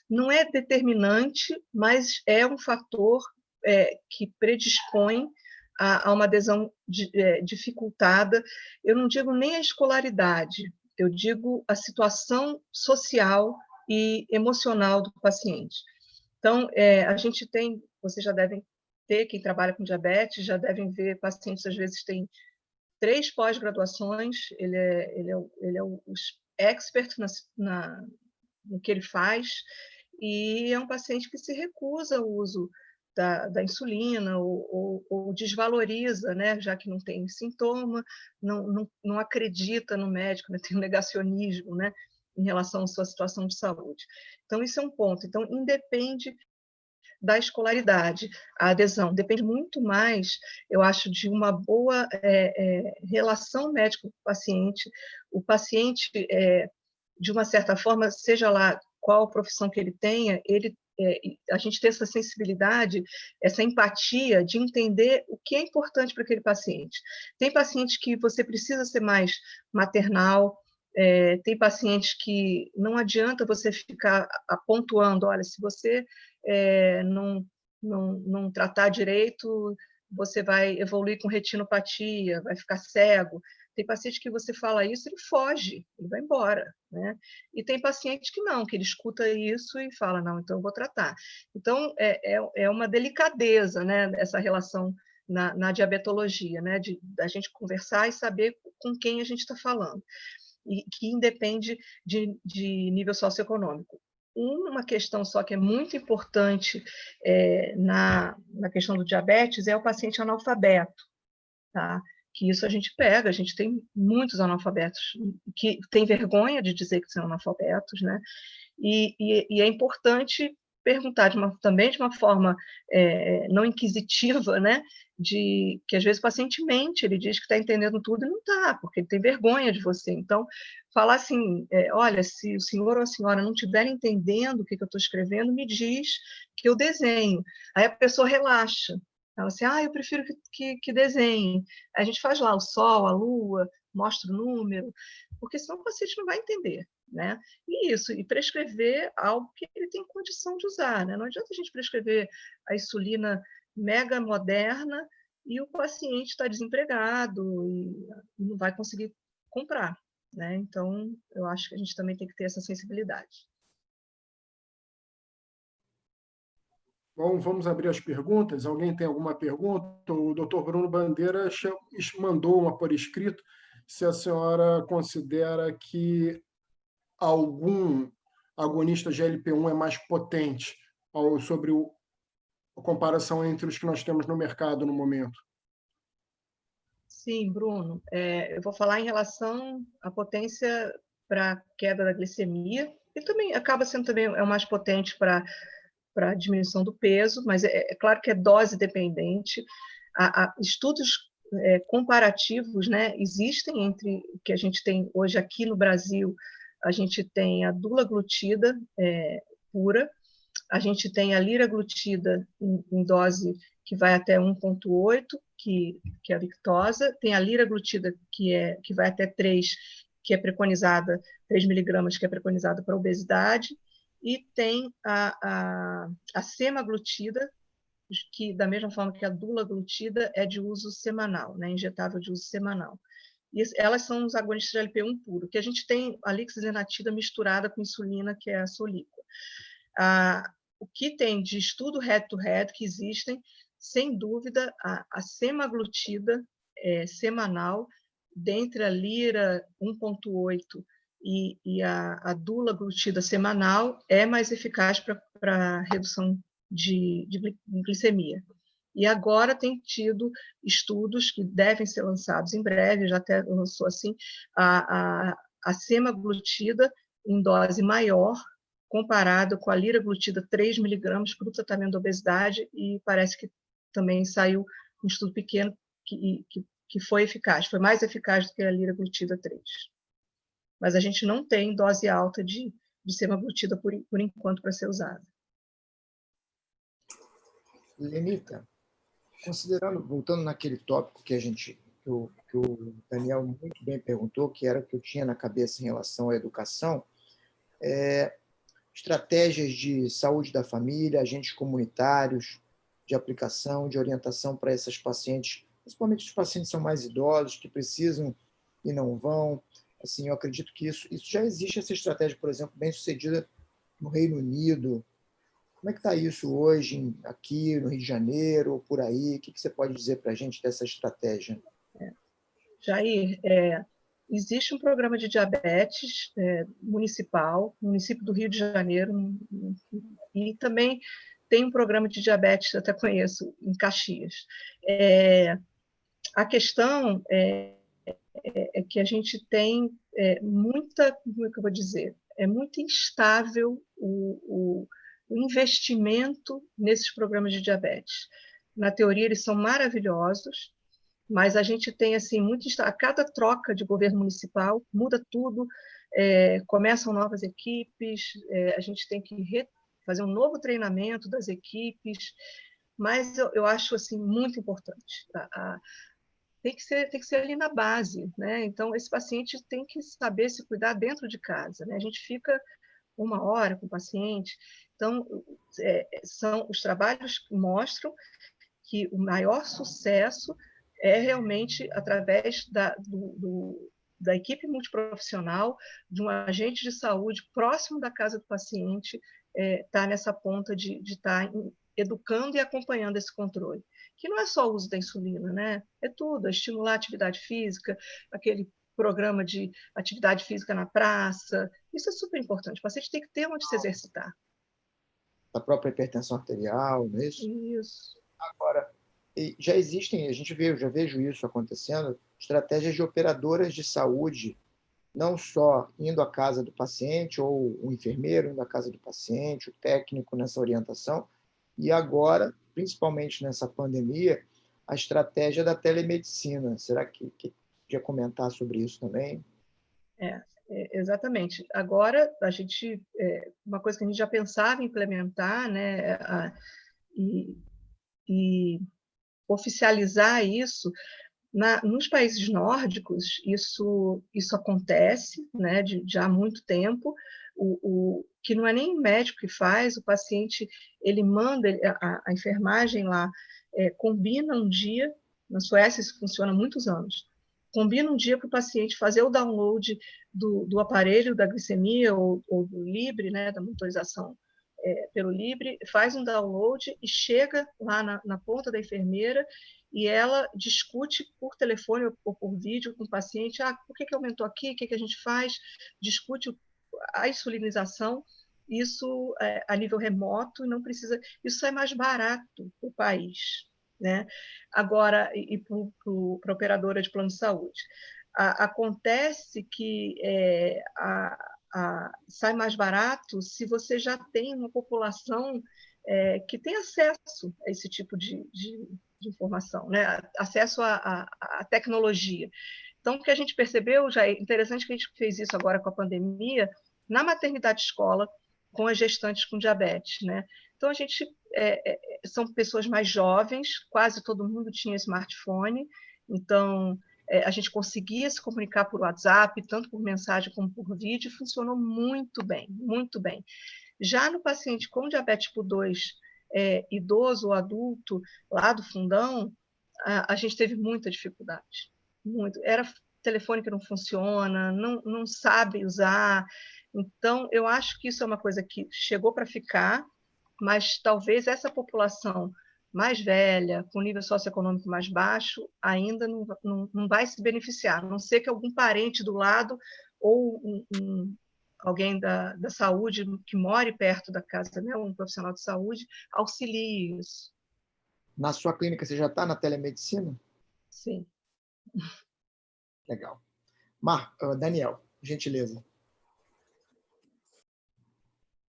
Não é determinante, mas é um fator que predispõe a uma adesão dificultada. Eu não digo nem a escolaridade, eu digo a situação social e emocional do paciente. Então, a gente tem, vocês já devem ter, quem trabalha com diabetes, já devem ver pacientes, às vezes, têm 3 pós-graduações, ele é o expert no que ele faz, e é um paciente que se recusa ao uso da insulina ou desvaloriza, né, já que não tem sintoma, não acredita no médico, né, tem um negacionismo, né, em relação à sua situação de saúde. Então, isso é um ponto. Então, independe da escolaridade, a adesão. Depende muito mais, eu acho, de uma boa relação médico-paciente. O paciente, de uma certa forma, seja lá qual profissão que ele tenha, a gente ter essa sensibilidade, essa empatia de entender o que é importante para aquele paciente. Tem paciente que você precisa ser mais maternal, tem pacientes que não adianta você ficar pontuando, olha, se você não tratar direito, você vai evoluir com retinopatia, vai ficar cego. Tem paciente que você fala isso, ele foge, ele vai embora, né? E tem paciente que não, que ele escuta isso e fala, não, então eu vou tratar. Então, é uma delicadeza, né, essa relação na diabetologia, né, da gente conversar e saber com quem a gente está falando, e que independe de nível socioeconômico. Uma questão só que é muito importante na questão do diabetes é o paciente analfabeto, tá? que isso a gente pega, a gente tem muitos analfabetos que têm vergonha de dizer que são analfabetos, né? E é importante perguntar também de uma forma não inquisitiva, né? De que às vezes o paciente mente, ele diz que está entendendo tudo e não está, porque ele tem vergonha de você. Então, falar assim, olha, se o senhor ou a senhora não estiver entendendo o que eu estou escrevendo, me diz que eu desenho. Aí a pessoa relaxa. Ela assim, eu prefiro que desenhe. A gente faz lá o sol, a lua, mostra o número, porque senão o paciente não vai entender, né? E prescrever algo que ele tem condição de usar, né? Não adianta a gente prescrever a insulina mega moderna e o paciente está desempregado e não vai conseguir comprar, né? Então, eu acho que a gente também tem que ter essa sensibilidade. Bom, vamos abrir as perguntas. Alguém tem alguma pergunta? O doutor Bruno Bandeira mandou uma por escrito, se a senhora considera que algum agonista GLP-1 é mais potente sobre a comparação entre os que nós temos no mercado no momento. Sim, Bruno. Eu vou falar em relação à potência para queda da glicemia, e também acaba sendo também o mais potente para a diminuição do peso, mas é claro que é dose dependente. Estudos comparativos, né, existem entre o que a gente tem hoje aqui no Brasil. A gente tem a dulaglutida pura, a gente tem a liraglutida em dose que vai até 1,8, que é a Victoza, tem a liraglutida que vai até 3, que é preconizada, 3 miligramas, que é preconizada para obesidade, e tem a semaglutida, que da mesma forma que a dulaglutida é de uso semanal, né, injetável de uso semanal. E elas são os agonistas de LP1 puro, que a gente tem a lixisenatida misturada com insulina, que é a Soliqua. O que tem de estudo head-to-head que existem, sem dúvida, a semaglutida semanal, dentre a lira 1,8 e a dulaglutida semanal, é mais eficaz para redução de glicemia. E agora tem tido estudos que devem ser lançados em breve, já até lançou assim, a semaglutida em dose maior, comparado com a liraglutida 3 miligramas para o tratamento da obesidade, e parece que também saiu um estudo pequeno que foi eficaz, foi mais eficaz do que a liraglutida 3. Mas a gente não tem dose alta de semaglutida por enquanto para ser usada. Lenita, considerando, voltando naquele tópico que o Daniel muito bem perguntou, que era o que eu tinha na cabeça em relação à educação, estratégias de saúde da família, agentes comunitários, de aplicação, de orientação para essas pacientes, principalmente os pacientes que são mais idosos, que precisam e não vão. Assim, eu acredito que isso já existe, essa estratégia, por exemplo, bem sucedida no Reino Unido. Como é que está isso hoje, aqui no Rio de Janeiro, ou por aí? O que você pode dizer para a gente dessa estratégia? Jair, existe um programa de diabetes municipal, no município do Rio de Janeiro, e também tem um programa de diabetes, eu até conheço, em Caxias. A questão é que a gente tem muita, como é que eu vou dizer, é muito instável o investimento nesses programas de diabetes. Na teoria, eles são maravilhosos, mas a gente tem assim muito a cada troca de governo municipal muda tudo, começam novas equipes, a gente tem que fazer um novo treinamento das equipes, mas eu acho assim muito importante. Tem que ser ali na base, né? Então esse paciente tem que saber se cuidar dentro de casa, né? A gente fica 1 hora com o paciente, então os trabalhos mostram que o maior sucesso é realmente através da equipe multiprofissional, de um agente de saúde próximo da casa do paciente, tá nessa ponta de estar educando e acompanhando esse controle. Que não é só o uso da insulina, né? É tudo, é estimular a atividade física, aquele programa de atividade física na praça, isso é super importante. O paciente tem que ter onde se exercitar. A própria hipertensão arterial, não é isso? Isso. Agora, E já existem, já vejo isso acontecendo, estratégias de operadoras de saúde, não só indo à casa do paciente, ou o enfermeiro indo à casa do paciente, o técnico nessa orientação, e agora, principalmente nessa pandemia, a estratégia da telemedicina. Será que podia comentar sobre isso também? Exatamente. Agora, uma coisa que a gente já pensava em implementar, né, e oficializar isso, nos países nórdicos, isso acontece, né, já há muito tempo, que não é nem o médico que faz, o paciente, ele manda, a enfermagem lá combina um dia, na Suécia isso funciona há muitos anos, combina um dia para o paciente fazer o download do aparelho da glicemia ou do Libre, né, da monitorização pelo Libre, faz um download e chega lá na ponta da enfermeira e ela discute por telefone ou por vídeo com o paciente, por que aumentou aqui, o que a gente faz, discute a insulinização, isso a nível remoto, não precisa, isso é mais barato para o país, né? Agora, e para a operadora de plano de saúde. Acontece que sai mais barato se você já tem uma população que tem acesso a esse tipo de informação, né? Acesso à tecnologia. Então, o que a gente percebeu, já é interessante que a gente fez isso agora com a pandemia, na maternidade escola, com as gestantes com diabetes, né? Então, a gente são pessoas mais jovens, quase todo mundo tinha smartphone, então a gente conseguia se comunicar por WhatsApp, tanto por mensagem como por vídeo, funcionou muito bem, muito bem. Já no paciente com diabetes tipo 2, idoso ou adulto, lá do fundão, a gente teve muita dificuldade. Muito. Era telefone que não funciona, não sabe usar. Então, eu acho que isso é uma coisa que chegou para ficar, mas talvez essa população mais velha, com nível socioeconômico mais baixo, ainda não vai se beneficiar, a não ser que algum parente do lado ou alguém da saúde que more perto da casa, né, um profissional de saúde, auxilie isso. Na sua clínica, você já está na telemedicina? Sim. Legal. Daniel, gentileza.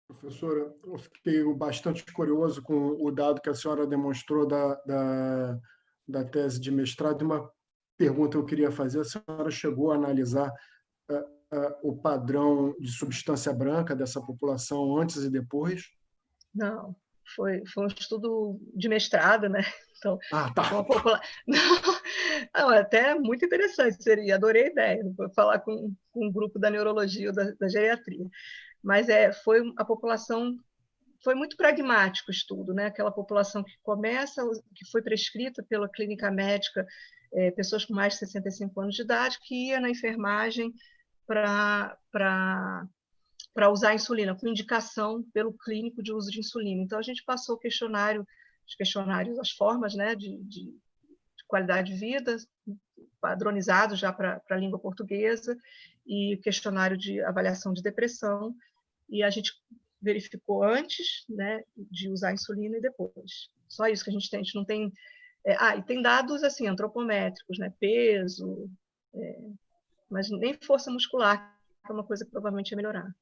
Professora, eu fiquei bastante curioso com o dado que a senhora demonstrou da tese de mestrado. E uma pergunta eu queria fazer: a senhora chegou a analisar o padrão de substância branca dessa população antes e depois? Não, foi um estudo de mestrado, né? Então, Tá. Não, até muito interessante seria, adorei a ideia, vou falar com um grupo da neurologia ou da geriatria. Mas foi muito pragmático o estudo, né? Aquela população que foi prescrita pela clínica médica, pessoas com mais de 65 anos de idade, que ia na enfermagem para usar a insulina, com indicação pelo clínico de uso de insulina. Então, a gente passou os questionários, as formas, né, de qualidade de vida, padronizado já para a língua portuguesa, e questionário de avaliação de depressão, e a gente verificou antes, né, de usar a insulina e depois. Só isso que a gente não tem... e tem dados assim, antropométricos, né, peso, mas nem força muscular, que é uma coisa que provavelmente ia melhorar.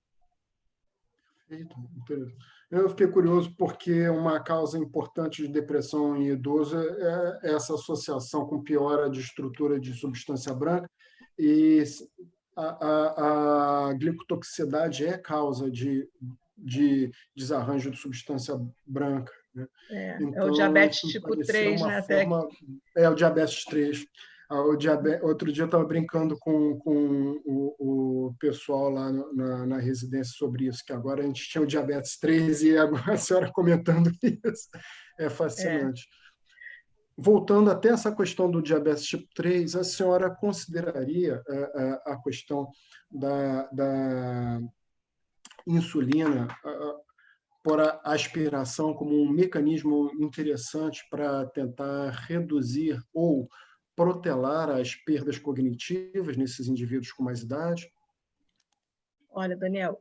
Eu fiquei curioso porque uma causa importante de depressão em idoso é essa associação com piora de estrutura de substância branca, e a glicotoxicidade é causa de desarranjo de substância branca, né? É o Então, diabetes isso tipo pareceu 3, uma né? forma... É o diabetes 3. Outro dia eu estava brincando com o pessoal lá na residência sobre isso, que agora a gente tinha o diabetes 3 e agora a senhora comentando isso. É fascinante. Voltando até essa questão do diabetes tipo 3, a senhora consideraria a questão da insulina por aspiração como um mecanismo interessante para tentar reduzir ou protelar as perdas cognitivas nesses indivíduos com mais idade? Olha, Daniel,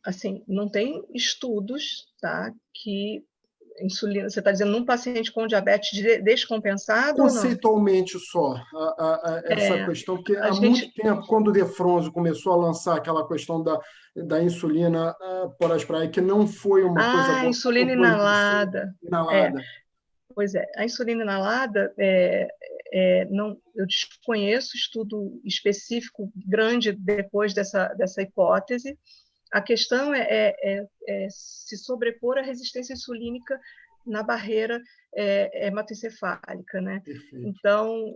assim, não tem estudos, tá, que insulina, você está dizendo num paciente com diabetes descompensado ou não? Conceitualmente só, essa questão, porque há muito tempo, quando o Defronzo começou a lançar aquela questão da insulina por asprar, que não foi uma coisa boa. Insulina inalada. Inalada. Pois é, a insulina inalada, não, eu desconheço estudo específico grande depois dessa hipótese. A questão é se sobrepor à resistência insulínica na barreira hematoencefálica, né? Perfeito. Então,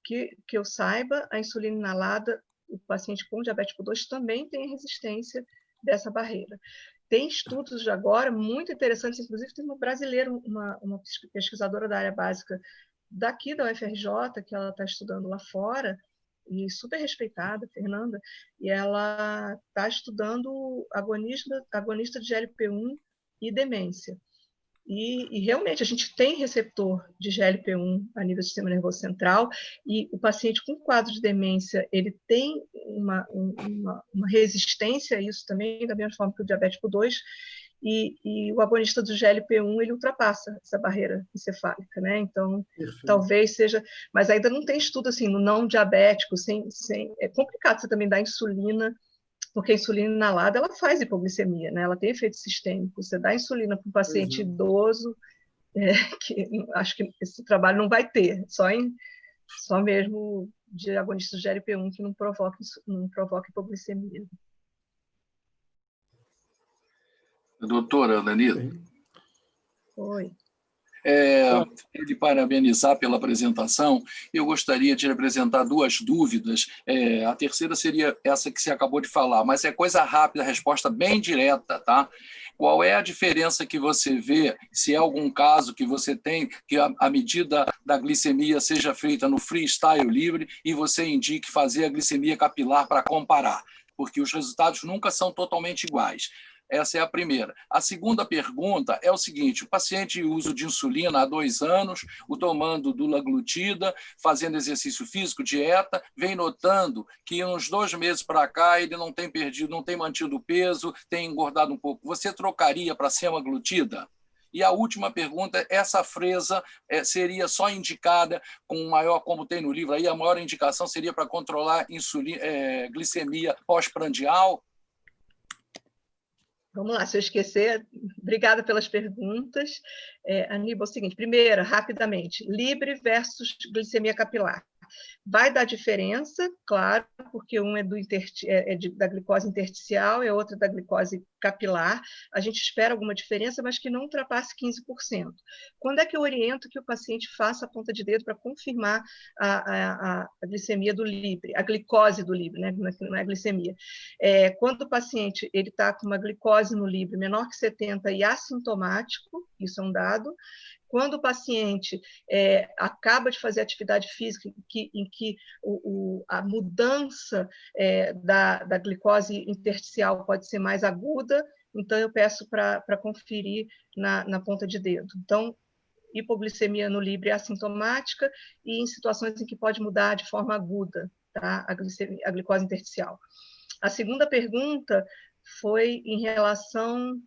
que eu saiba, a insulina inalada, o paciente com diabetes tipo 2 também tem resistência dessa barreira. Tem estudos de agora muito interessantes, inclusive tem uma brasileira, uma pesquisadora da área básica daqui da UFRJ, que ela está estudando lá fora, e super respeitada, Fernanda, e ela está estudando agonista de GLP-1 e demência. E realmente a gente tem receptor de GLP-1 a nível do sistema nervoso central, e o paciente com quadro de demência, ele tem uma resistência a isso também, da mesma forma que o diabetes tipo 2, e o agonista do GLP-1, ele ultrapassa essa barreira encefálica, né? Então, perfeito, talvez seja... Mas ainda não tem estudo, assim, no não diabético, é complicado você também dar insulina, porque a insulina inalada, ela faz hipoglicemia, né? Ela tem efeito sistêmico. Você dá insulina para um paciente idoso, que acho que esse trabalho não vai ter, só mesmo de agonistas de GLP-1 que não provoca hipoglicemia. Doutora Lenita. Oi. De parabenizar pela apresentação, eu gostaria de apresentar duas dúvidas. A terceira seria essa que você acabou de falar, mas é coisa rápida, resposta bem direta, tá? Qual é a diferença que você vê, se é algum caso que você tem, que a medida da glicemia seja feita no freestyle livre e você indique fazer a glicemia capilar para comparar? Porque os resultados nunca são totalmente iguais. Essa é a primeira. A segunda pergunta é o seguinte: o paciente usa de insulina há 2 anos, o tomando dulaglutida, fazendo exercício físico, dieta, vem notando que uns 2 meses para cá ele não tem mantido o peso, tem engordado um pouco. Você trocaria para semaglutida? E a última pergunta: essa fresa seria só indicada com maior, como tem no livro aí, a maior indicação seria para controlar glicemia pós-prandial? Vamos lá, se eu esquecer, obrigada pelas perguntas. Aníbal, é o seguinte: primeira, rapidamente, Libre versus glicemia capilar. Vai dar diferença, claro, porque um é da glicose intersticial e a outra da glicose capilar. A gente espera alguma diferença, mas que não ultrapasse 15%. Quando é que eu oriento que o paciente faça a ponta de dedo para confirmar a glicemia do Libre, a glicose do Libre, né? Não é glicemia. Quando o paciente está com uma glicose no Libre menor que 70 e assintomático, isso é um dado. Quando o paciente acaba de fazer atividade física em que a mudança da glicose intersticial pode ser mais aguda, então eu peço para conferir na ponta de dedo. Então, hipoglicemia no Libre assintomática e em situações em que pode mudar de forma aguda, tá? A glicose intersticial. A segunda pergunta foi em relação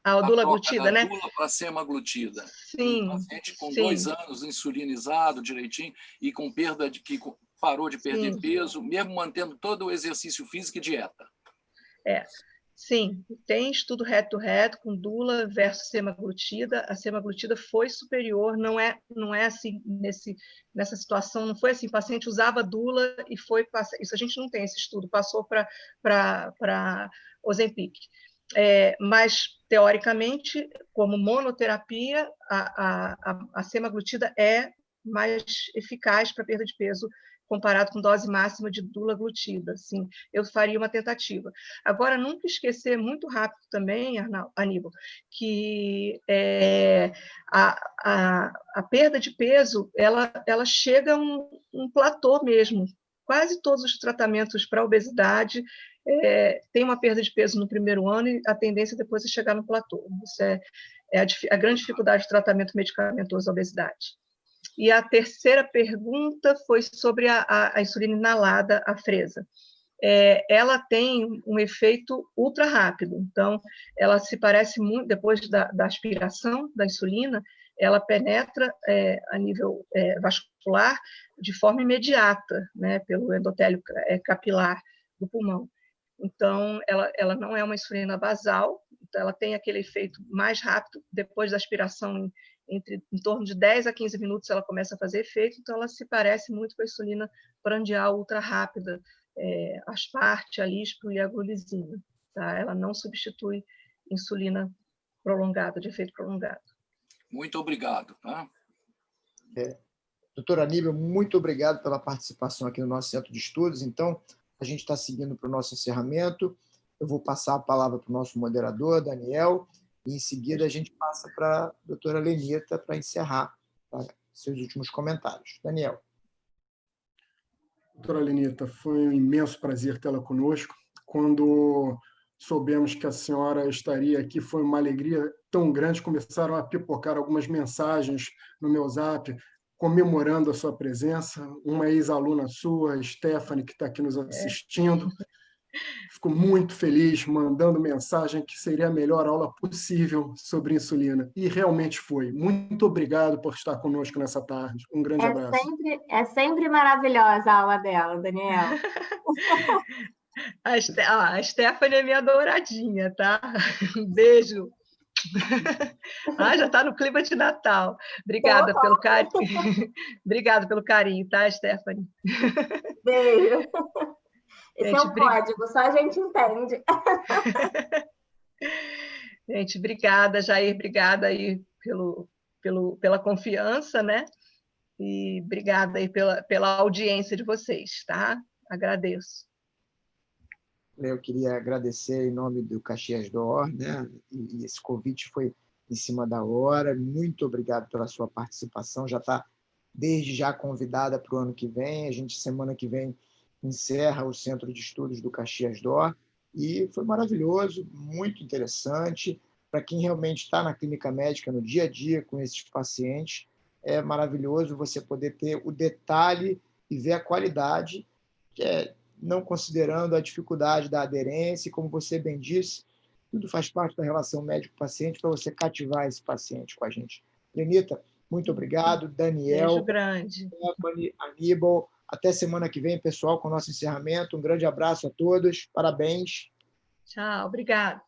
ao dulaglutida, né? Dula para semaglutida. Sim. Um paciente com 2 anos insulinizado direitinho e com perda que parou de perder peso, mesmo mantendo todo o exercício físico e dieta. Sim, tem estudo head-to-head com dula versus semaglutida. A semaglutida foi superior, não é assim nessa situação, não foi assim, o paciente usava dula e foi passar. Isso a gente não tem esse estudo, passou para Ozempic. Mas, teoricamente, como monoterapia, a semaglutida é mais eficaz para perda de peso comparado com dose máxima de dulaglutida. Assim, eu faria uma tentativa. Agora, nunca esquecer, muito rápido também, Aníbal, que a perda de peso ela chega a um platô mesmo. Quase todos os tratamentos para obesidade tem uma perda de peso no primeiro ano e a tendência depois é chegar no platô. Isso é a grande dificuldade do tratamento medicamentoso da obesidade. E a terceira pergunta foi sobre a insulina inalada, a fresa. ela tem um efeito ultra rápido. Então, ela se parece muito, depois da aspiração da insulina, ela penetra a nível vascular de forma imediata, né, pelo endotélio capilar do pulmão. Então, ela não é uma insulina basal, então ela tem aquele efeito mais rápido, depois da aspiração, em torno de 10 a 15 minutos ela começa a fazer efeito, então ela se parece muito com a insulina prandial ultra rápida, aspartate, alispro e aglutizina. Tá? Ela não substitui insulina prolongada, de efeito prolongado. Muito obrigado. Tá? Doutora Aníbal, muito obrigado pela participação aqui no nosso Centro de Estudos. Então, a gente está seguindo para o nosso encerramento. Eu vou passar a palavra para o nosso moderador, Daniel, e em seguida a gente passa para a doutora Lenita para encerrar seus últimos comentários. Daniel. Doutora Lenita, foi um imenso prazer tê-la conosco. Quando soubemos que a senhora estaria aqui, foi uma alegria tão grande. Começaram a pipocar algumas mensagens no meu Zap, comemorando a sua presença. Uma ex-aluna sua, Stephanie, que está aqui nos assistindo. Fico muito feliz, mandando mensagem que seria a melhor aula possível sobre insulina. E realmente foi. Muito obrigado por estar conosco nessa tarde. Um grande abraço. É sempre maravilhosa a aula dela, Daniel. A Stephanie é minha douradinha, tá? Um beijo. Já está no clima de Natal. Obrigada pelo carinho. Obrigada pelo carinho, tá, Stephanie? Beijo. Esse é o código, só a gente entende. Gente, obrigada, Jair, obrigada aí pela confiança, né? E obrigada aí pela audiência de vocês, tá? Agradeço. Eu queria agradecer em nome do Caxias d'Or, né? E esse convite foi em cima da hora. Muito obrigado pela sua participação. Já está desde já convidada para o ano que vem. A gente, semana que vem, encerra o Centro de Estudos do Caxias d'Or. E foi maravilhoso, muito interessante. Para quem realmente está na clínica médica, no dia a dia com esses pacientes, é maravilhoso você poder ter o detalhe e ver a qualidade, não considerando a dificuldade da aderência, e como você bem disse, tudo faz parte da relação médico-paciente para você cativar esse paciente com a gente. Lenita, muito obrigado. Daniel, beijo grande. Stephanie, Aníbal, até semana que vem, pessoal, com o nosso encerramento. Um grande abraço a todos, parabéns. Tchau, obrigado.